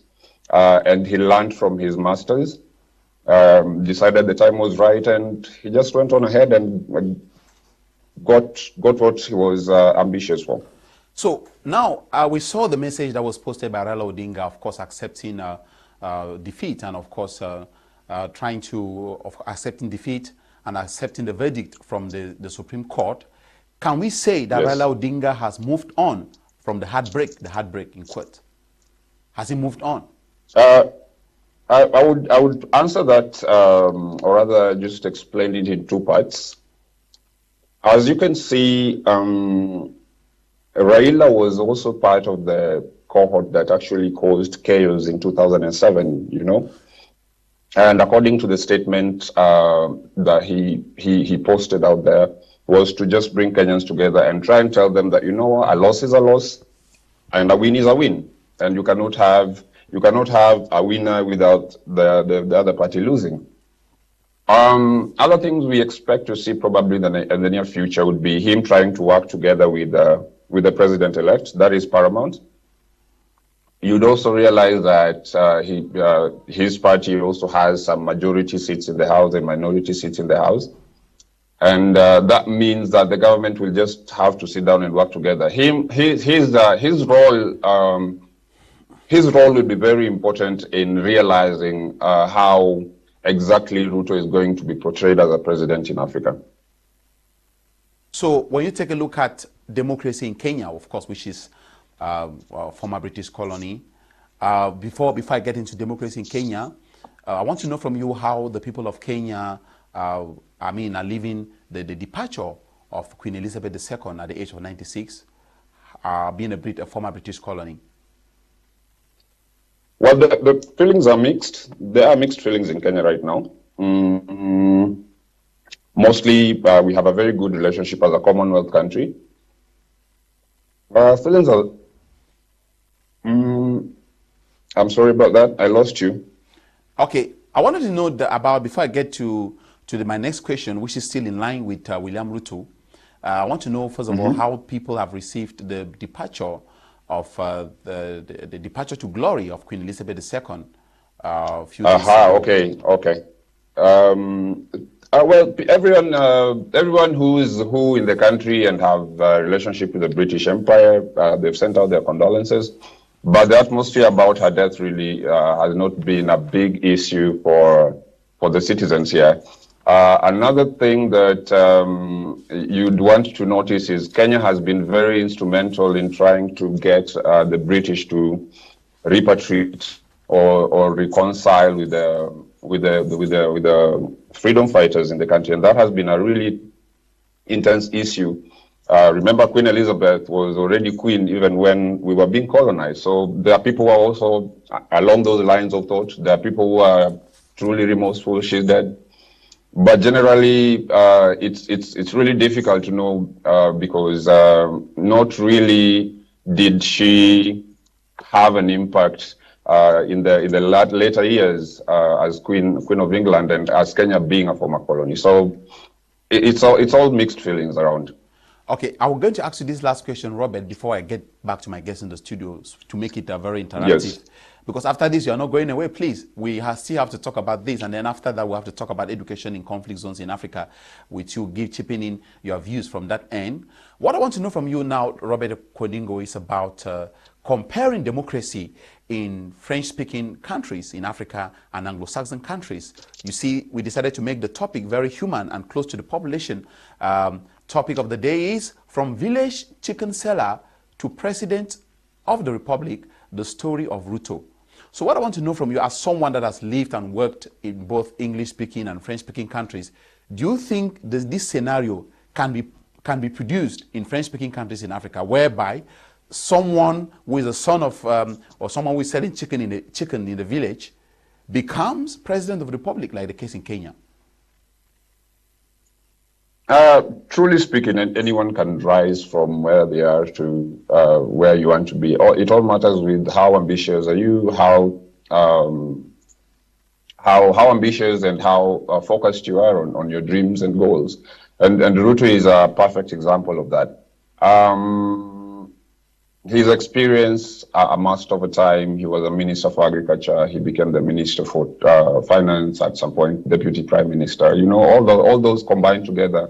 and he learned from his masters, decided the time was right, and he just went on ahead and got what he was ambitious for. So now we saw the message that was posted by Raila Odinga, of course, accepting defeat, and of course accepting defeat and accepting the verdict from the Supreme Court. Can we say that Yes. Raila Odinga has moved on from the heartbreak in court? Has he moved on? I would answer that, or rather just explain it in two parts. As you can see, Raila was also part of the cohort that actually caused chaos in 2007, you know. And according to the statement that he posted out there, was to just bring Kenyans together and try and tell them that, you know, a loss is a loss and a win is a win. And you cannot have a winner without the other party losing. Other things we expect to see probably in the near future would be him trying to work together with the president-elect. That is paramount. You'd also realize that his party also has some majority seats in the House and minority seats in the House. And that means that the government will just have to sit down and work together. His role will be very important in realizing how exactly Ruto is going to be portrayed as a president in Africa. So when you take a look at democracy in Kenya, of course, which is former British colony, before I get into democracy in Kenya, I want to know from you how the people of Kenya are living the departure of Queen Elizabeth II at the age of 96, being a former British colony. Well, the feelings are mixed. There are mixed feelings in Kenya right now. Mostly, we have a very good relationship as a Commonwealth country. Feelings are... I'm sorry about that. I lost you. Okay. I wanted to know before I get to my next question, which is still in line with William Ruto. I want to know, first of all, how people have received the departure of the departure to glory of Queen Elizabeth II a few days ago. Okay. Well, everyone who in the country and have a relationship with the British Empire, they've sent out their condolences. But the atmosphere about her death really has not been a big issue for the citizens here. Another thing that you'd want to notice is Kenya has been very instrumental in trying to get the British to repatriate or reconcile with the freedom fighters in the country, and that has been a really intense issue. Remember, Queen Elizabeth was already queen even when we were being colonized. So there are people who are also along those lines of thought. There are people who are truly remorseful. She's dead. But generally, it's really difficult to know because not really did she have an impact in the later years as Queen of England and as Kenya being a former colony. So it's all mixed feelings around. Okay, I'm going to ask you this last question, Robert, before I get back to my guests in the studio to make it very interactive. Yes. Because after this, you are not going away, please. We still have to talk about this, and then after that, we have to talk about education in conflict zones in Africa, which you chipping in your views from that end. What I want to know from you now, Robert Coningo, is about comparing democracy in French-speaking countries in Africa and Anglo-Saxon countries. You see, we decided to make the topic very human and close to the population. Topic of the day is From Village Chicken Seller to President of the Republic, the story of Ruto. So what I want to know from you, as someone that has lived and worked in both English-speaking and French-speaking countries, do you think this scenario can be produced in French-speaking countries in Africa, whereby someone who is a son of, or someone who is selling chicken in the village becomes president of the Republic, like the case in Kenya? Truly speaking, anyone can rise from where they are to where you want to be. It all matters with how ambitious are you, how ambitious and how focused you are on your dreams and goals. And Ruto is a perfect example of that. His experience amassed over time. He was a minister for agriculture. He became the minister for finance at some point, deputy prime minister. You know, all those combined together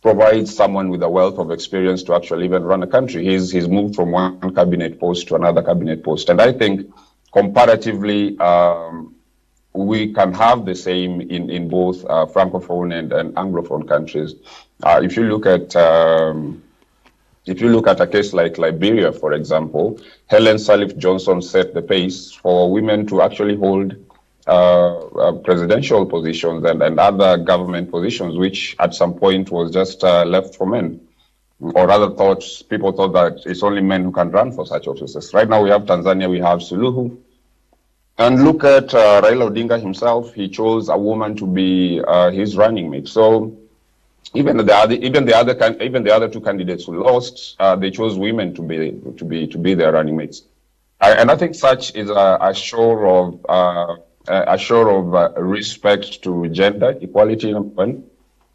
provides someone with a wealth of experience to actually even run a country. He's moved from one cabinet post to another cabinet post. And I think comparatively, we can have the same in both Francophone and Anglophone countries. If you look at a case like Liberia, for example, Helen Sirleaf Johnson set the pace for women to actually hold presidential positions and other government positions, which at some point was just left for men. Or rather, people thought that it's only men who can run for such offices. Right now we have Tanzania, we have Suluhu. And look at Raila Odinga himself. He chose a woman to be his running mate. So even the other two candidates who lost, they chose women to be their running mates. And I think such is a show of respect to gender equality,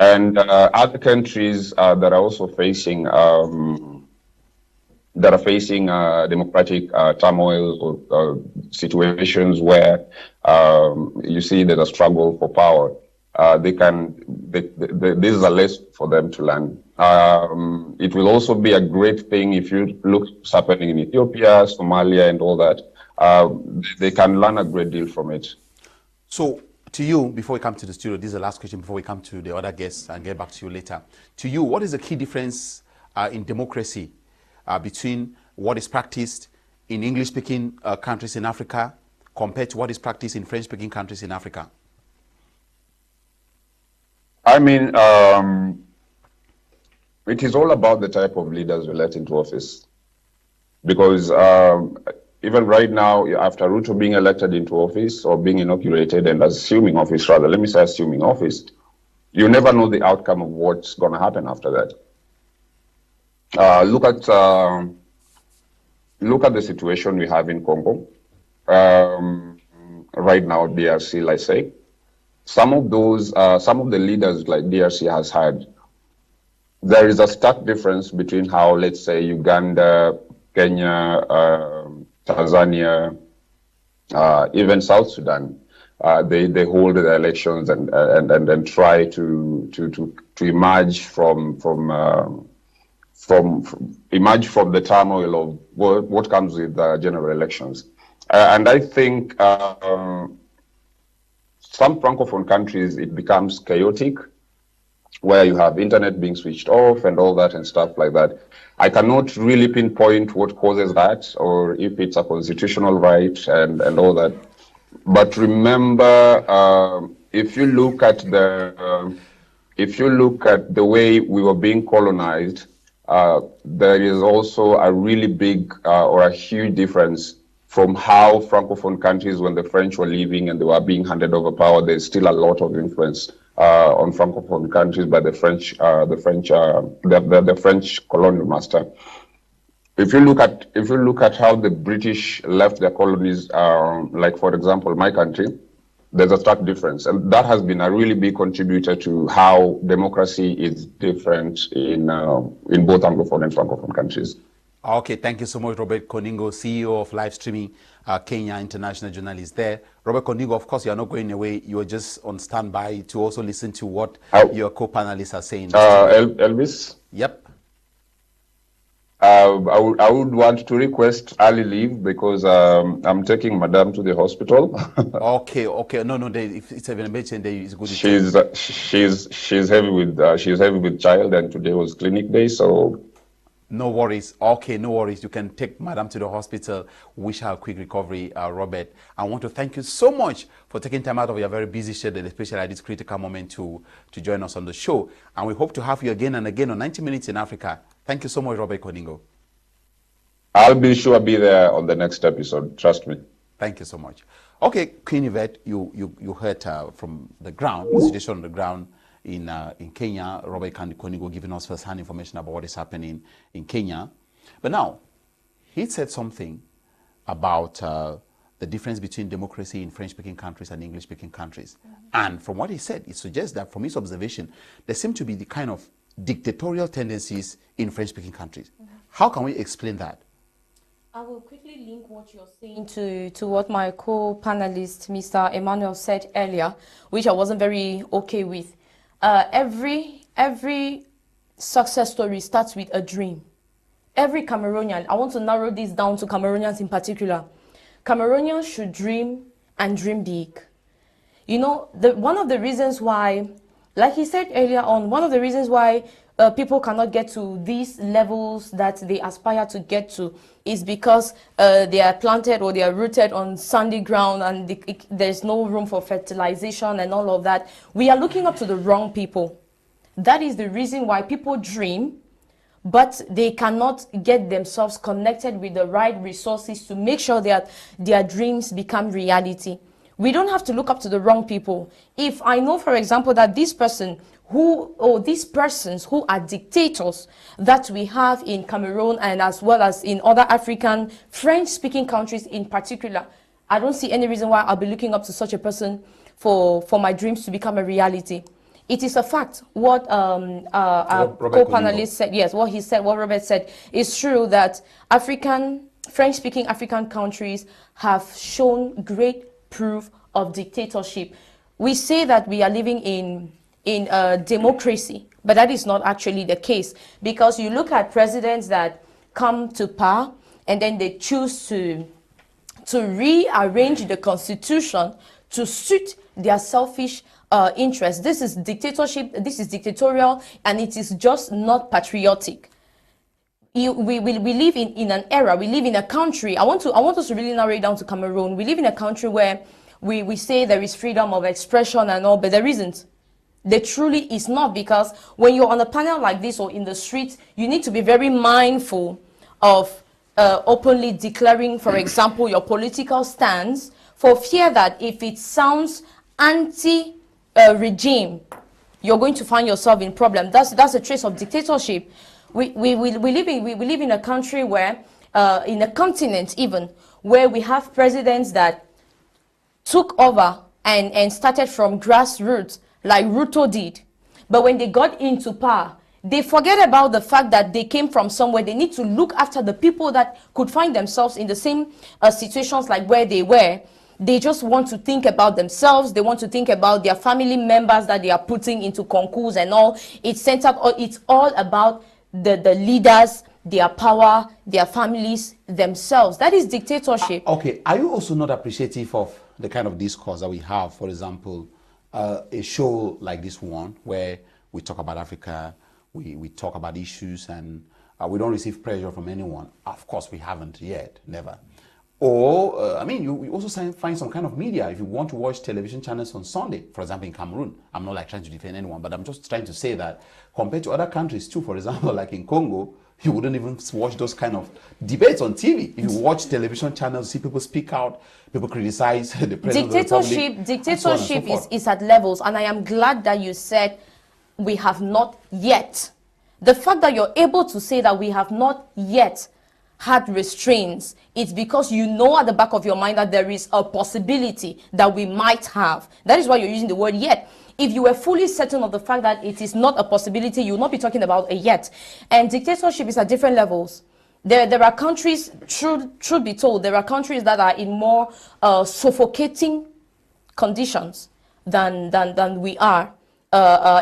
and other countries that are also facing democratic turmoil or situations where you see there's a struggle for power. This is a lesson for them to learn. It will also be a great thing if you look what's happening in Ethiopia, Somalia, and all that. They can learn a great deal from it. So, to you, before we come to the studio, this is the last question before we come to the other guests and get back to you later. To you, what is the key difference in democracy between what is practiced in English-speaking countries in Africa compared to what is practiced in French-speaking countries in Africa? I mean, it is all about the type of leaders we let into office. Because even right now, after Ruto being elected into office or being inaugurated and assuming office, rather, let me say assuming office, you never know the outcome of what's going to happen after that. Look at the situation we have in Congo. Right now, DRC, let's say. Some of the leaders like DRC has had, there is a stark difference between how, let's say, Uganda, Kenya, Tanzania, even South Sudan, they hold the elections and try to emerge from the turmoil of what comes with general elections. And I think some Francophone countries, it becomes chaotic, where you have internet being switched off and all that and stuff like that. I cannot really pinpoint what causes that or if it's a constitutional right and all that. But remember, if you look at the way we were being colonized, there is also a really big or a huge difference from how Francophone countries, when the French were leaving and they were being handed over power, there's still a lot of influence on Francophone countries by the French, the French colonial master. If you look at how the British left their colonies, like for example, my country, there's a stark difference, and that has been a really big contributor to how democracy is different in both Anglophone and Francophone countries. Okay, thank you so much, Robert Coningo, CEO of live streaming Kenya International journalist there. Robert Coningo, of course, you are not going away. You are just on standby to also listen to what your co-panelists are saying. Elvis? Yep. I would want to request early leave because I'm taking Madame to the hospital. Okay. No. If it's an emergency, it's good. She's heavy with child, and today was clinic day, so. No worries. Okay, no worries. You can take Madam to the hospital. Wish her a quick recovery, Robert. I want to thank you so much for taking time out of your very busy schedule, especially at this critical moment to join us on the show. And we hope to have you again and again on 90 Minutes in Africa. Thank you so much, Robert Coningo. I'll be sure I'll be there on the next episode. Trust me. Thank you so much. Okay, Quinivet, you heard from the ground, the situation on the ground in Kenya. Robert Coningo giving us first-hand information about what is happening in Kenya. But now, he said something about the difference between democracy in French-speaking countries and English-speaking countries. And from what he said, it suggests that from his observation, there seem to be the kind of dictatorial tendencies in French-speaking countries. How can we explain that? I will quickly link what you're saying to what my co-panelist, Mr. Emmanuel, said earlier, which I wasn't very okay with. Every success story starts with a dream. Every Cameroonian, I want to narrow this down to Cameroonians in particular. Cameroonians should dream and dream big. You know, one of the reasons why, like he said earlier on, one of the reasons why people cannot get to these levels that they aspire to get to is because they are planted or they are rooted on sandy ground, and there's no room for fertilization and all of that. We are looking up to the wrong people. That is the reason why people dream, but they cannot get themselves connected with the right resources to make sure that their dreams become reality. We don't have to look up to the wrong people. If I know, for example, that this person these persons who are dictators that we have in Cameroon and as well as in other African French-speaking countries in particular, I don't see any reason why I'll be looking up to such a person for my dreams to become a reality. It is a fact. What our co-panelist said, yes, what he said, what Robert said, is true that French-speaking African countries have shown great proof of dictatorship. We say that we are living in a democracy, but that is not actually the case, because you look at presidents that come to power and then they choose to rearrange the constitution to suit their selfish interests. This is dictatorship, this is dictatorial, and it is just not patriotic. We live in an era, we live in a country, I want us to really narrow it down to Cameroon. We live in a country where we say there is freedom of expression and all, but there isn't. There truly is not, because when you're on a panel like this or in the streets, you need to be very mindful of openly declaring, for example, your political stance, for fear that if it sounds anti-regime, you're going to find yourself in problem. That's a trace of dictatorship. We live in a country where, in a continent even, where we have presidents that took over and started from grassroots, like Ruto did. But when they got into power, they forget about the fact that they came from somewhere. They need to look after the people that could find themselves in the same situations like where they were. They just want to think about themselves. They want to think about their family members that they are putting into concourse and all. It's all about the leaders, their power, their families, themselves. That is dictatorship. Okay, are you also not appreciative of the kind of discourse that we have, for example, a show like this one where we talk about Africa, we talk about issues, and we don't receive pressure from anyone? Of course, we haven't yet, never. Or, I mean, you also find some kind of media. If you want to watch television channels on Sunday, for example, in Cameroon, I'm not like trying to defend anyone, but I'm just trying to say that compared to other countries too, for example, like in Congo, You wouldn't even watch those kind of debates on TV. If you watch television channels, see people speak out, people criticize the president of the Republic. Dictatorship is at levels, and I am glad that you said we have not yet. The fact that you're able to say that we have not yet had restraints, it's because you know at the back of your mind that there is a possibility that we might have. That is why you're using the word yet. If you were fully certain of the fact that it is not a possibility, you will not be talking about a yet. And dictatorship is at different levels. There are countries, truth be told, there are countries that are in more suffocating conditions than we are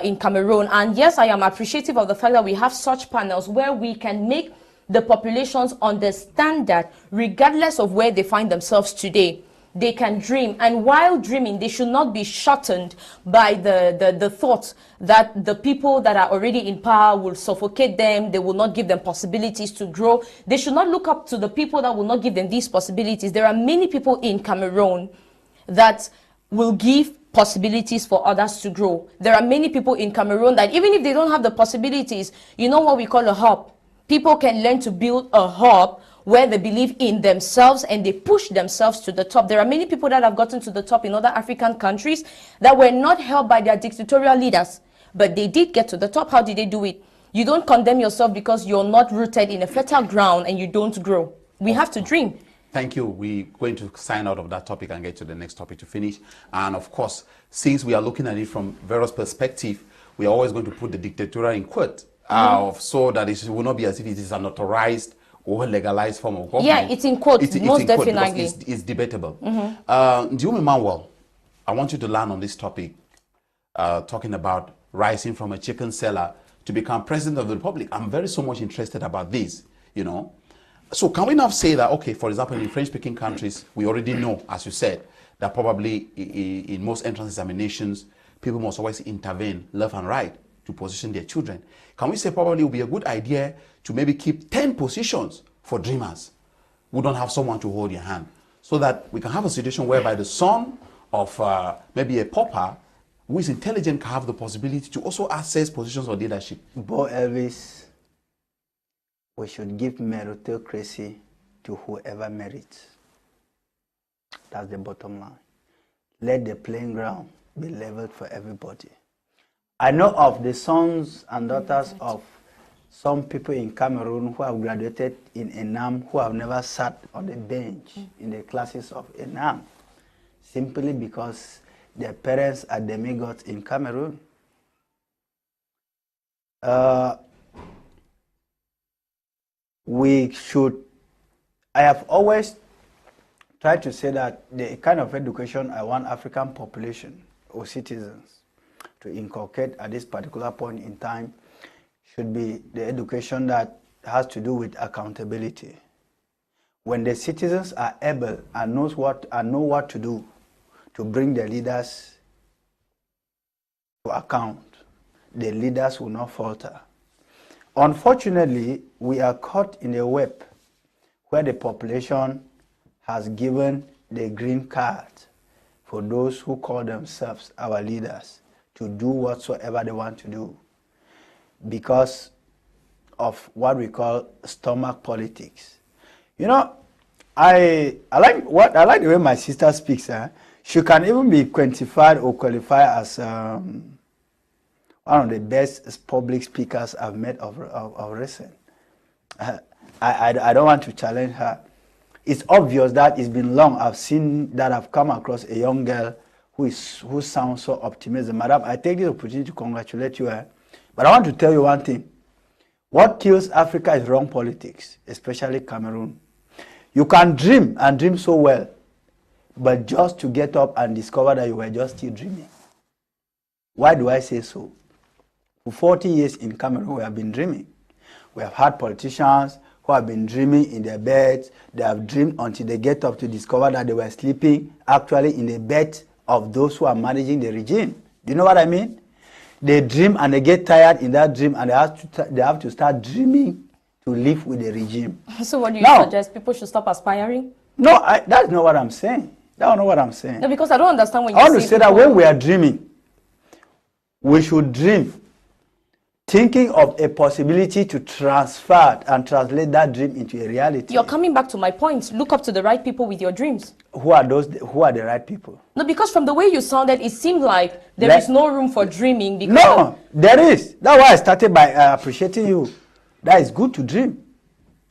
in Cameroon. And yes, I am appreciative of the fact that we have such panels where we can make the populations understand that regardless of where they find themselves today, they can dream. And while dreaming, they should not be shortened by the thought that the people that are already in power will suffocate them, they will not give them possibilities to grow. They should not look up to the people that will not give them these possibilities. There are many people in Cameroon that will give possibilities for others to grow. There are many people in Cameroon that even if they don't have the possibilities, you know what we call a hub. People can learn to build a hub where they believe in themselves and they push themselves to the top. There are many people that have gotten to the top in other African countries that were not helped by their dictatorial leaders, but they did get to the top. How did they do it? You don't condemn yourself because you're not rooted in a fertile ground and you don't grow. We have to dream. Thank you. We're going to sign out of that topic and get to the next topic to finish. And of course, since we are looking at it from various perspectives, we are always going to put the dictatorial in quote, so that it will not be as if it is an authorized or legalized form of government. Yeah, it's in quotes, most definitely. It's debatable. Ndiwum Emmanuel, I want you to land on this topic, talking about rising from a chicken seller to become president of the Republic. I'm very so much interested about this, you know. So can we now say that, okay, for example, in French-speaking countries, we already know, as you said, that probably in most entrance examinations, people must always intervene left and right to position their children. Can we say probably it would be a good idea to maybe keep 10 positions for dreamers who don't have someone to hold your hand, so that we can have a situation whereby the son of maybe a pauper who is intelligent can have the possibility to also access positions of leadership? BOH Elvis, we should give meritocracy to whoever merits. That's the bottom line. Let the playing ground be leveled for everybody. I know of the sons and daughters of some people in Cameroon who have graduated in Nsah who have never sat on the bench in the classes of Nsah, simply because their parents are demigods in Cameroon. I have always tried to say that the kind of education I want African population or citizens to inculcate at this particular point in time should be the education that has to do with accountability. When the citizens are able and know what to do to bring the leaders to account, the leaders will not falter. Unfortunately, we are caught in a web where the population has given the green card for those who call themselves our leaders to do whatsoever they want to do because of what we call stomach politics. You know, I like the way my sister speaks. She can even be quantified or qualified as one of the best public speakers I've met of recent. I don't want to challenge her. It's obvious that it's been long I've come across a young girl who sounds so optimistic. Madam, I take this opportunity to congratulate you. But I want to tell you one thing. What kills Africa is wrong politics, especially Cameroon. You can dream and dream so well, but just to get up and discover that you were just still dreaming. Why do I say so? For 40 years in Cameroon, we have been dreaming. We have had politicians who have been dreaming in their beds. They have dreamed until they get up to discover that they were sleeping actually in the bed of those who are managing the regime. Do you know what I mean? They dream and they get tired in that dream and they have to start dreaming to live with the regime. So what do you suggest? People should stop aspiring? No, that's not what I'm saying. That's not what I'm saying. No, because I don't understand when you I want to say that when we are dreaming, we should dream thinking of a possibility to transfer and translate that dream into a reality. You're coming back to my point. Look up to the right people with your dreams. Who are those? Who are the right people? No, because from the way you sounded, it seemed like there is no room for dreaming. Because no, there is. That's why I started by appreciating you. That is good to dream.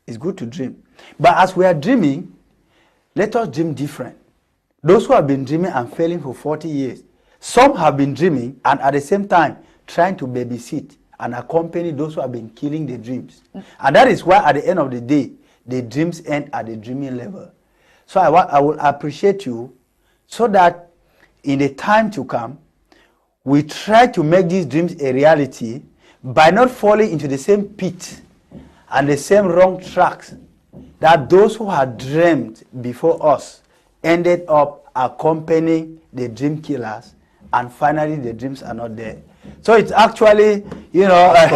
It's good to dream. But as we are dreaming, let us dream different. Those who have been dreaming and failing for 40 years, some have been dreaming and at the same time trying to babysit and accompany those who have been killing the dreams. And that is why at the end of the day, the dreams end at the dreaming level. So I will appreciate you so that in the time to come, we try to make these dreams a reality by not falling into the same pit and the same wrong tracks that those who had dreamed before us ended up accompanying the dream killers, and finally the dreams are not there. So it's actually, you know, of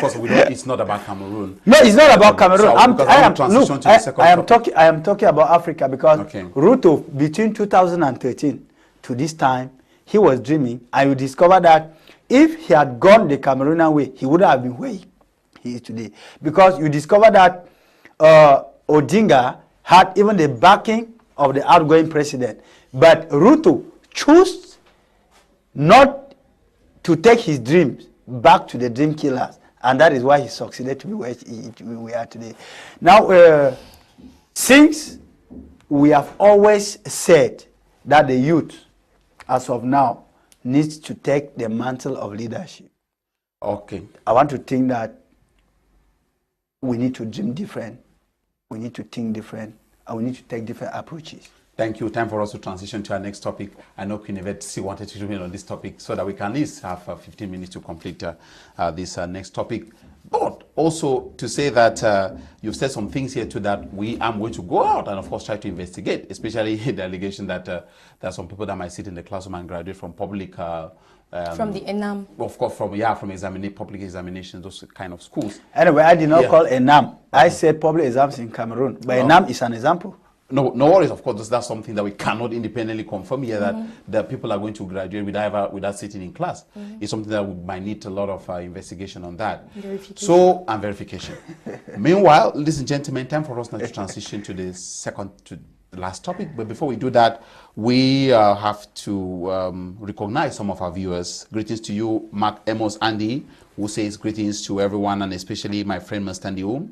course it's not about Cameroon. No, it's not about Cameroon. So I am talking about Africa because Ruto, between 2013 to this time, he was dreaming, and you discover that if he had gone the Cameroonian way, he would have been where he is today. Because you discover that Odinga had even the backing of the outgoing president, but Ruto chose not to take his dreams back to the dream killers, and that is why he succeeded to be where we are today. Now, since we have always said that the youth, as of now, needs to take the mantle of leadership. Okay. I want to think that we need to dream different, we need to think different, and we need to take different approaches. Thank you. Time for us to transition to our next topic. I know Quinivet still wanted to remain on this topic so that we can at least have 15 minutes to complete this next topic. But also to say that you've said some things here too that I'm going to go out and of course try to investigate, especially the allegation that there are some people that might sit in the classroom and graduate from public from the ENAM. Of course, from public examinations, those kind of schools. Anyway, I did not call ENAM. I said public exams in Cameroon, but ENAM is an example. No worries, of course, that's something that we cannot independently confirm here, that people are going to graduate without sitting in class. It's something that we might need a lot of investigation on that. Verification. And verification. Meanwhile, ladies and gentlemen, time for us now to transition to the last topic. But before we do that, we have to recognize some of our viewers. Greetings to you, Mark Amos Andy, who says greetings to everyone, and especially my friend Mr. Ndiwum.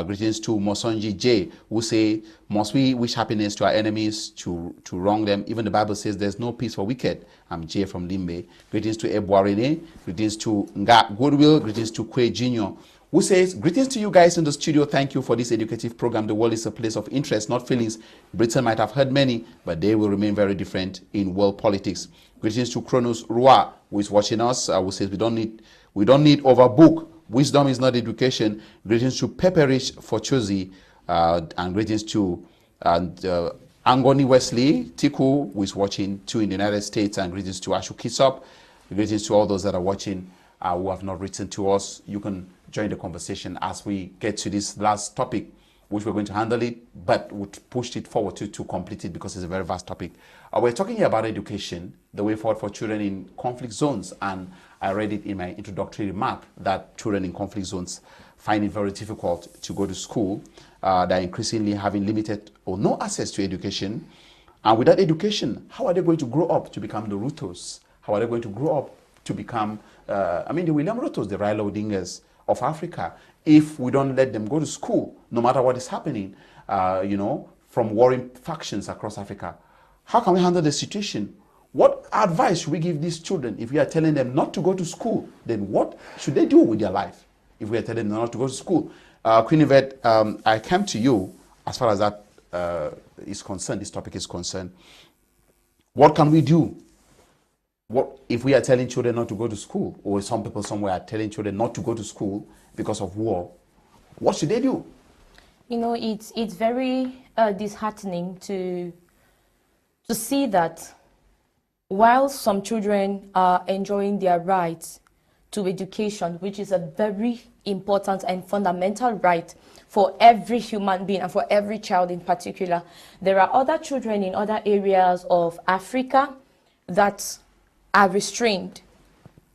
Greetings to Mosonji J, who say, must we wish happiness to our enemies to wrong them? Even the Bible says there's no peace for wicked. I'm J from Limbe. Greetings to Ewane. Greetings to Nga Goodwill. Greetings to Kwe Jr., who says, greetings to you guys in the studio. Thank you for this educative program. The world is a place of interest, not feelings. Britain might have heard many, but they will remain very different in world politics. Greetings to Kronos Rua, who is watching us, who says we don't need overbook. Wisdom is not education. Greetings to Pepperish Forchosi, and greetings to Angoni Wesley Tiku, who is watching too in the United States, and greetings to Ashu Kisop. Greetings to all those that are watching who have not written to us. You can join the conversation as we get to this last topic, which we're going to handle it, but we pushed it forward to complete it because it's a very vast topic. We're talking here about education, the way forward for children in conflict zones, and I read it in my introductory remark that children in conflict zones find it very difficult to go to school. They're increasingly having limited or no access to education. And without education, how are they going to grow up to become the Rutos? How are they going to grow up to become, the William Rutos, the Raila Odingas of Africa, if we don't let them go to school, no matter what is happening, from warring factions across Africa? How can we handle the situation? What advice should we give these children if we are telling them not to go to school? Then what should they do with their life if we are telling them not to go to school? Quinivet, I came to you as far as that is concerned, this topic is concerned. What can we do? What if we are telling children not to go to school, or some people somewhere are telling children not to go to school because of war? What should they do? It's very disheartening to see that while some children are enjoying their rights to education, which is a very important and fundamental right for every human being and for every child in particular, there are other children in other areas of Africa that are restrained,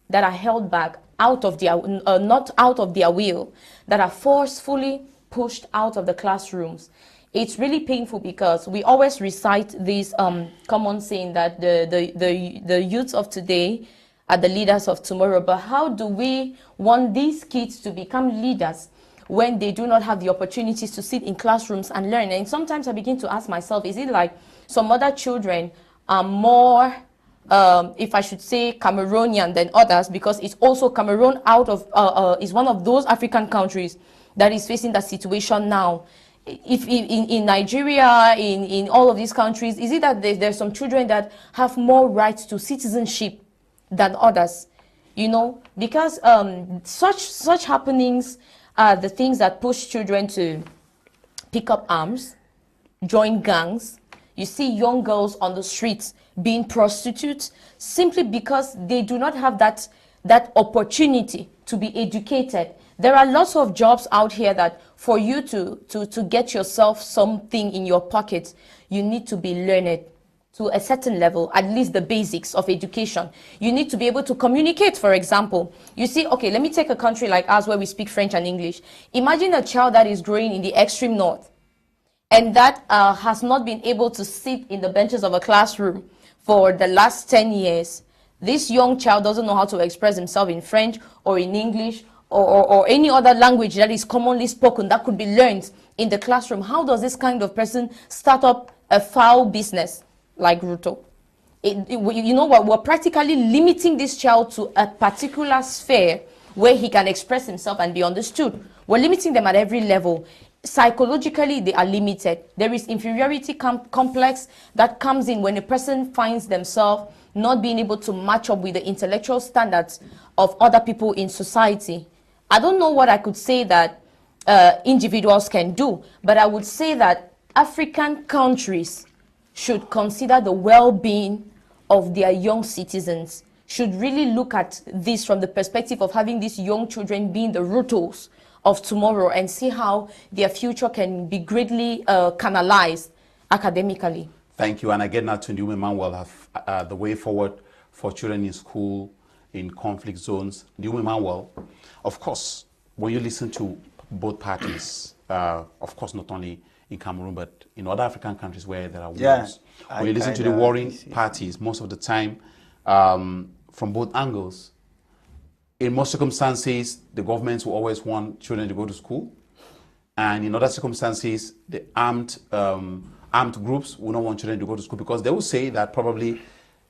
that are held back out of their, not out of their will, that are forcefully pushed out of the classrooms. It's really painful because we always recite this common saying that the youths of today are the leaders of tomorrow. But how do we want these kids to become leaders when they do not have the opportunities to sit in classrooms and learn? And sometimes I begin to ask myself, is it like some other children are more, if I should say, Cameroonian than others, because it's also Cameroon is one of those African countries that is facing that situation now. If in Nigeria, in all of these countries, is it that there's some children that have more rights to citizenship than others? You know, because such happenings are the things that push children to pick up arms, join gangs. You see young girls on the streets being prostitutes simply because they do not have that opportunity to be educated. There are lots of jobs out here that for you to get yourself something in your pocket, you need to be learned to a certain level, at least the basics of education. You need to be able to communicate, for example. You see, okay, let me take a country like ours where we speak French and English. Imagine a child that is growing in the extreme north and that has not been able to sit in the benches of a classroom for the last 10 years. This young child doesn't know how to express himself in French or in English or any other language that is commonly spoken that could be learned in the classroom. How does this kind of person start up a foul business like Ruto? You know what? We're practically limiting this child to a particular sphere where he can express himself and be understood. We're limiting them at every level. Psychologically, they are limited. There is inferiority complex that comes in when a person finds themselves not being able to match up with the intellectual standards of other people in society. I don't know what I could say that individuals can do, but I would say that African countries should consider the well-being of their young citizens, should really look at this from the perspective of having these young children being the Rutos of tomorrow and see how their future can be greatly canalized academically. Thank you. And again, now to Ndiwum Emmanuel, have the way forward for children in school, in conflict zones. Ndiwum Emmanuel, of course, when you listen to both parties, of course, not only in Cameroon, but in other African countries where there are wars, when you listen to the warring parties, most of the time, from both angles, in most circumstances, the governments will always want children to go to school. And in other circumstances, the armed groups will not want children to go to school because they will say that probably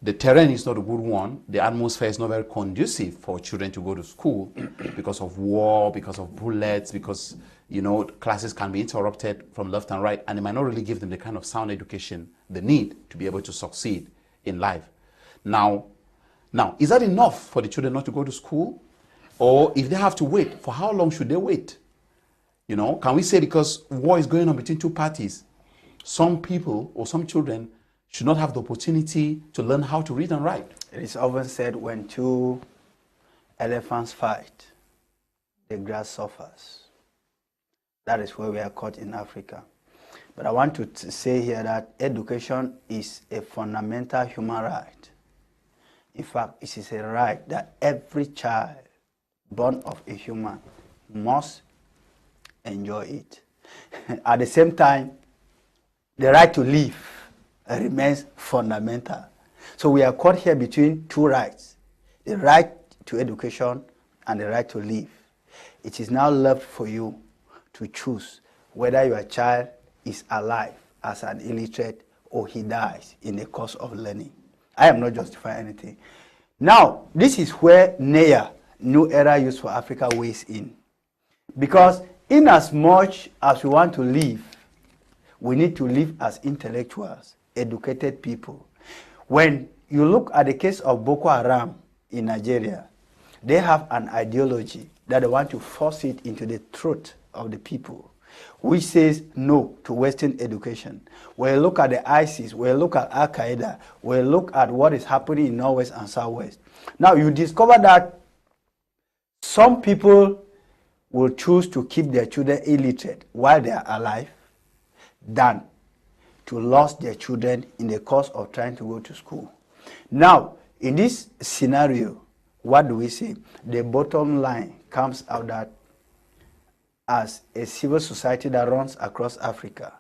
the terrain is not a good one, the atmosphere is not very conducive for children to go to school because of war, because of bullets, because, you know, classes can be interrupted from left and right, and it might not really give them the kind of sound education they need to be able to succeed in life. Now, is that enough for the children not to go to school? Or if they have to wait, for how long should they wait? You know, can we say because war is going on between two parties, some people or some children should not have the opportunity to learn how to read and write? It is often said when two elephants fight, the grass suffers. That is where we are caught in Africa. But I want to say here that education is a fundamental human right. In fact, it is a right that every child born of a human must enjoy it. At the same time, the right to live remains fundamental. So we are caught here between two rights, the right to education and the right to live. It is now left for you to choose whether your child is alive as an illiterate or he dies in the course of learning. I am not justifying anything. Now, this is where NEA, New Era Youth for Africa, weighs in. Because in as much as we want to live, we need to live as intellectuals, educated people. When you look at the case of Boko Haram in Nigeria, they have an ideology that they want to force it into the throat of the people, which says no to Western education. When you look at the ISIS, when you look at Al-Qaeda, when you look at what is happening in Northwest and Southwest. Now you discover that some people will choose to keep their children illiterate while they are alive than to lose their children in the course of trying to go to school. Now, in this scenario, what do we say? The bottom line comes out that as a civil society that runs across Africa,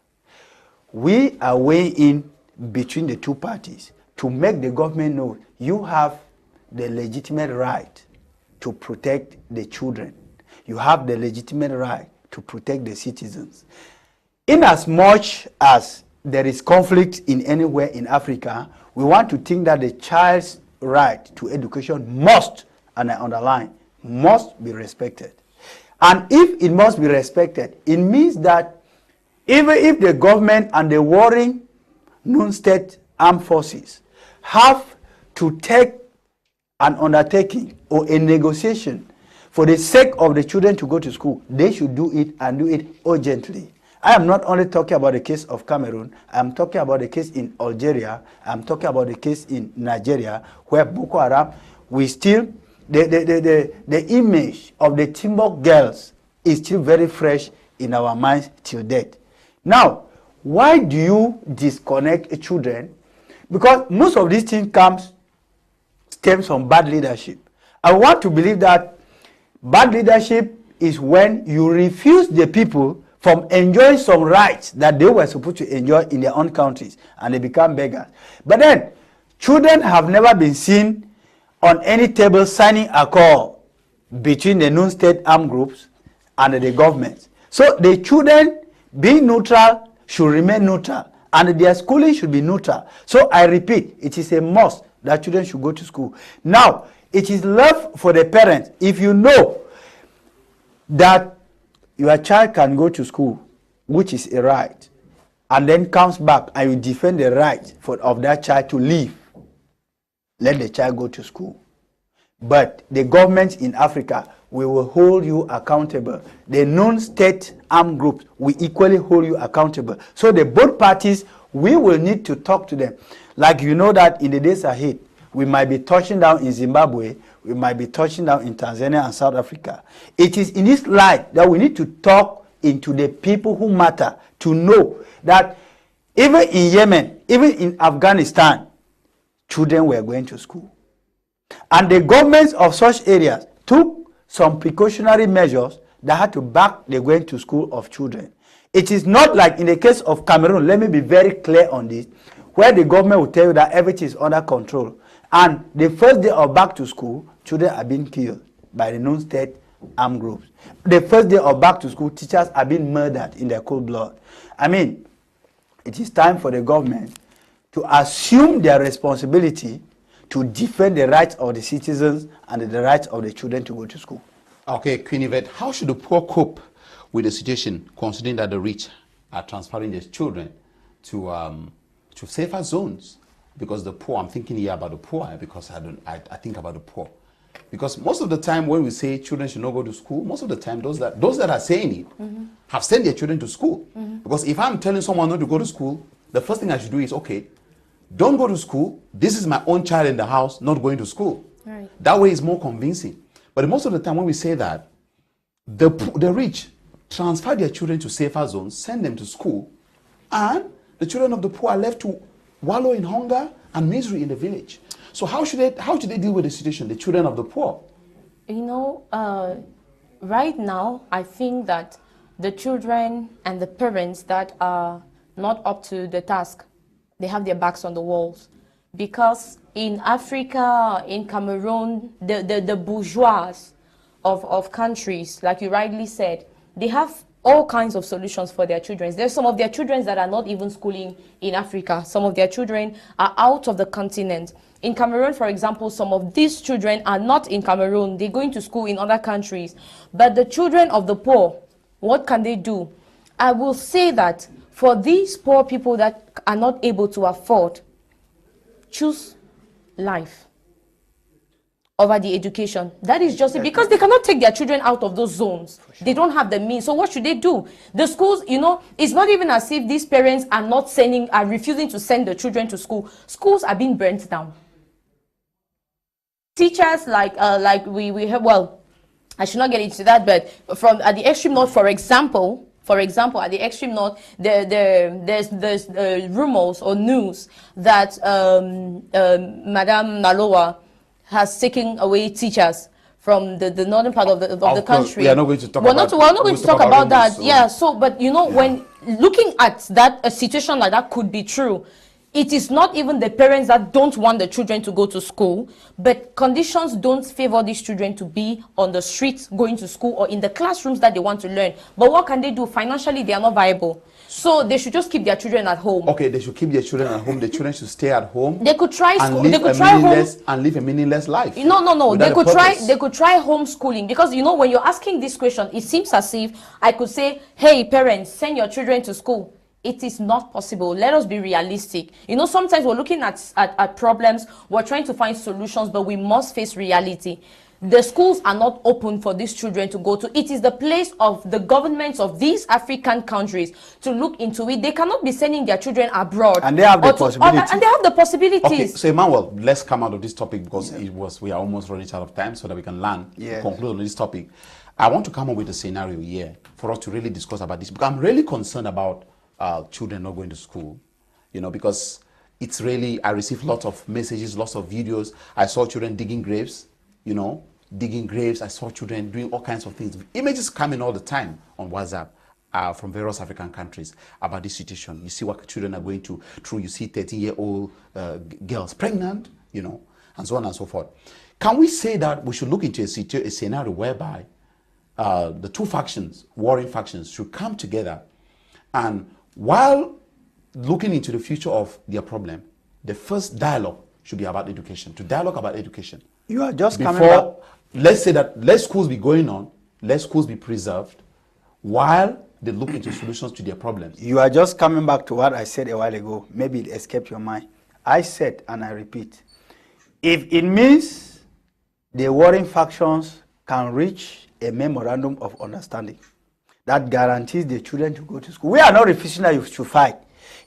we are weighing in between the two parties to make the government know you have the legitimate right to protect the children. You have the legitimate right to protect the citizens. In as much as there is conflict in anywhere in Africa, we want to think that the child's right to education must, and I underline, must be respected. And if it must be respected, it means that even if the government and the warring non-state armed forces have to take an undertaking or a negotiation for the sake of the children to go to school, they should do it and do it urgently. I am not only talking about the case of Cameroon, I am talking about the case in Algeria, I am talking about the case in Nigeria, where Boko Haram, we still, the image of the Timbuk girls is still very fresh in our minds till date. Now, why do you disconnect children? Because most of these things stems from bad leadership. I want to believe that bad leadership is when you refuse the people from enjoying some rights that they were supposed to enjoy in their own countries, and they become beggars. But then, children have never been seen on any table signing a call between the non-state armed groups and the government. So the children, being neutral, should remain neutral, and their schooling should be neutral. So I repeat, it is a must that children should go to school. Now, it is left for the parents. If you know that your child can go to school, which is a right, and then comes back and you defend the right of that child to leave, let the child go to school. But the governments in Africa, we will hold you accountable. The non-state armed groups, we equally hold you accountable. So the both parties, we will need to talk to them. Like you know that in the days ahead, we might be touching down in Zimbabwe, we might be touching down in Tanzania and South Africa. It is in this light that we need to talk into the people who matter, to know that even in Yemen, even in Afghanistan, children were going to school. And the governments of such areas took some precautionary measures that had to back the going to school of children. It is not like in the case of Cameroon, let me be very clear on this, where the government will tell you that everything is under control. And the first day of back to school, children are being killed by the non-state armed groups. The first day of back to school, teachers are being murdered in their cold blood. I mean, it is time for the government to assume their responsibility to defend the rights of the citizens and the rights of the children to go to school. Okay, Quinivet, how should the poor cope with the situation, considering that the rich are transferring their children to safer zones? Because the poor, I'm thinking here about the poor, because I think about the poor. Because most of the time when we say children should not go to school, most of the time those that are saying it have sent their children to school. Because if I'm telling someone not to go to school, the first thing I should do is, okay, don't go to school. This is my own child in the house not going to school. Right. That way is more convincing. But most of the time when we say that, the rich transfer their children to safer zones, send them to school, and the children of the poor are left to wallow in hunger and misery in the village. So how should they deal with the situation, the children of the poor? You know, right now, I think that the children and the parents that are not up to the task, they have their backs on the walls. Because in Africa, in Cameroon, the bourgeois of countries, like you rightly said, they have all kinds of solutions for their children. There's some of their children that are not even schooling in Africa. Some of their children are out of the continent. In Cameroon, for example, some of these children are not in Cameroon. They're going to school in other countries. But the children of the poor, what can they do? I will say that for these poor people that are not able to afford, choose life over the education. That is just it, because they cannot take their children out of those zones. Sure. They don't have the means. So what should they do? The schools, you know, it's not even as if these parents are refusing to send the children to school. Schools are being burnt down. Teachers like we have, well, I should not get into that, but from at the extreme north, for example, at the extreme north, there's rumors or news that Madame Nalowa has taken away teachers from the northern part of the country. We are not going to talk we're about not, we're not going to talk about that. So. Yeah, so, but you know, when looking at that, a situation like that could be true. It is not even the parents that don't want the children to go to school, but conditions don't favor these children to be on the streets going to school or in the classrooms that they want to learn. But what can they do? Financially, they are not viable. So they should just keep their children at home. Okay, they should keep their children at home. The children should stay at home. They could try school. They could try home and live a meaningless life. No. They could try homeschooling, because you know, when you're asking this question, it seems as if I could say, "Hey, parents, send your children to school." It is not possible. Let us be realistic. You know, sometimes we're looking at problems, we're trying to find solutions, but we must face reality. The schools are not open for these children to go to. It is the place of the governments of these African countries to look into it. They cannot be sending their children abroad. And they have the possibility. And they have the possibilities. Okay, so Emmanuel, let's come out of this topic, because we are almost running out of time, so that we can conclude on this topic. I want to come up with a scenario here for us to really discuss about this, because I'm really concerned about children not going to school, you know, because it's really, I receive lots of messages, lots of videos. I saw children digging graves, you know, digging graves. I saw children doing all kinds of things. Images coming all the time on WhatsApp from various African countries about this situation. You see what children are going through. You see 13-year-old girls pregnant, you know, and so on and so forth. Can we say that we should look into a scenario whereby the two factions, warring factions, should come together, and while looking into the future of their problem, the first dialogue should be about education, to dialogue about education. You are just coming back. Let's say that let schools be going on, let schools be preserved, while they look into solutions to their problems. You are just coming back to what I said a while ago. Maybe it escaped your mind. I said, and I repeat, if it means the warring factions can reach a memorandum of understanding that guarantees the children to go to school. We are not refusing that you should fight.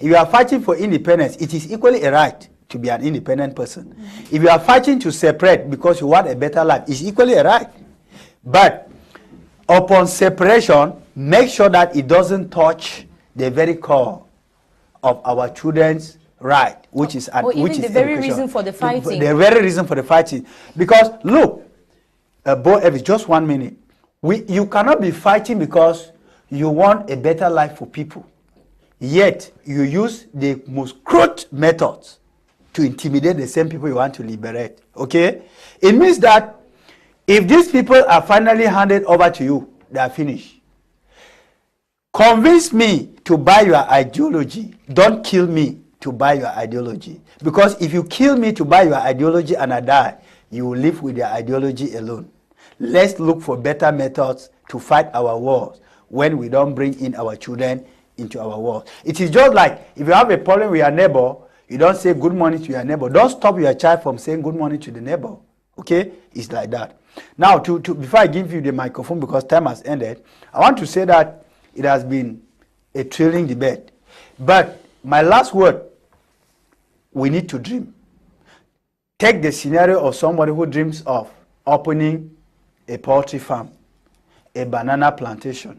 If you are fighting for independence, it is equally a right to be an independent person. If you are fighting to separate because you want a better life, it's equally a right. But upon separation, make sure that it doesn't touch the very core of our children's right, which is the very reason for the fighting. The very reason for the fighting. Because look, BOH Elvis, just 1 minute. You cannot be fighting because you want a better life for people, yet you use the most crude methods to intimidate the same people you want to liberate. Okay? It means that if these people are finally handed over to you, they are finished. Convince me to buy your ideology. Don't kill me to buy your ideology. Because if you kill me to buy your ideology and I die, you will live with your ideology alone. Let's look for better methods to fight our wars when we don't bring in our children into our wars. It is just like if you have a problem with your neighbor, you don't say good morning to your neighbor. Don't stop your child from saying good morning to the neighbor. Okay? It's like that. Now, before I give you the microphone, because time has ended, I want to say that it has been a thrilling debate. But my last word, we need to dream. Take the scenario of somebody who dreams of opening a poultry farm, a banana plantation,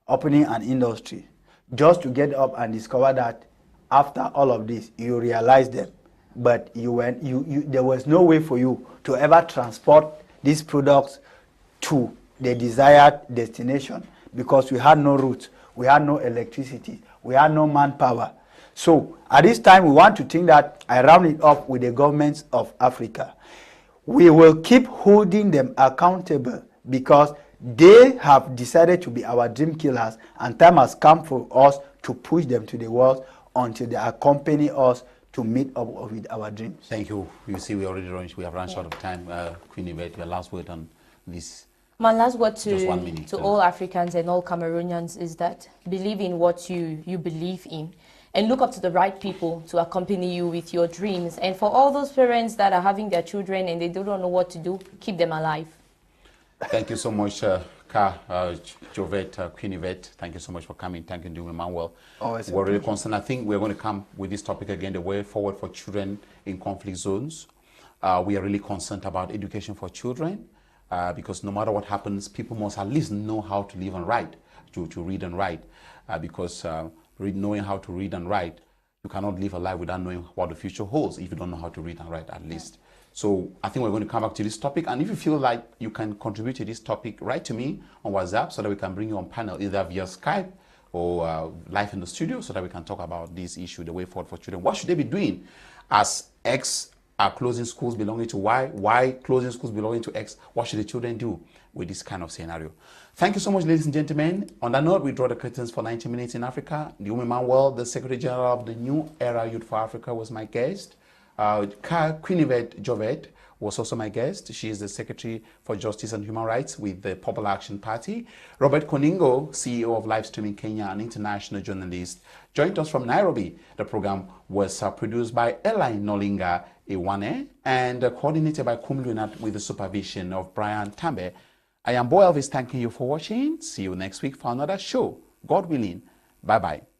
opening an industry, just to get up and discover that after all of this, you realize them, but there was no way for you to ever transport these products to the desired destination because we had no routes, we had no electricity, we had no manpower. So at this time, we want to think that I round it up with the governments of Africa. We will keep holding them accountable because they have decided to be our dream killers, and time has come for us to push them to the wall until they accompany us to meet up with our dreams. Thank you. You see, we have run short of time. Quinivet, your last word on this. My last word to all Africans and all Cameroonians is that believe in what you believe in, and look up to the right people to accompany you with your dreams. And for all those parents that are having their children and they don't know what to do, keep them alive. Thank you so much, Quinivet. Thank you so much for coming. Thank you, Ndiwum, Emmanuel. We're really concerned. I think we're going to come with this topic again, the way forward for children in conflict zones. We are really concerned about education for children because no matter what happens, people must at least know how to live and write, to read and write, because knowing how to read and write, you cannot live a life without knowing what the future holds if you don't know how to read and write at least. So I think we're going to come back to this topic. And if you feel like you can contribute to this topic, write to me on WhatsApp so that we can bring you on panel, either via Skype or live in the studio, so that we can talk about this issue, the way forward for children. What should they be doing as X are closing schools belonging to Y closing schools belonging to X? What should the children do with this kind of scenario? Thank you so much, ladies and gentlemen. On that note, we draw the curtains for 90 Minutes in Africa. Ndiwum Emmanuel, the Secretary General of the New Era Youth for Africa, was my guest. Quinivet-Politician was also my guest. She is the Secretary for Justice and Human Rights with the Popular Action Party. Robert Coningo, CEO of Livestreaming Kenya, an international journalist, joined us from Nairobi. The program was produced by Nolinga, Ewane, and coordinated by Kumlunat with the supervision of Brian Tambe. I am BOH Elvis, thanking you for watching. See you next week for another show. God willing. Bye-bye.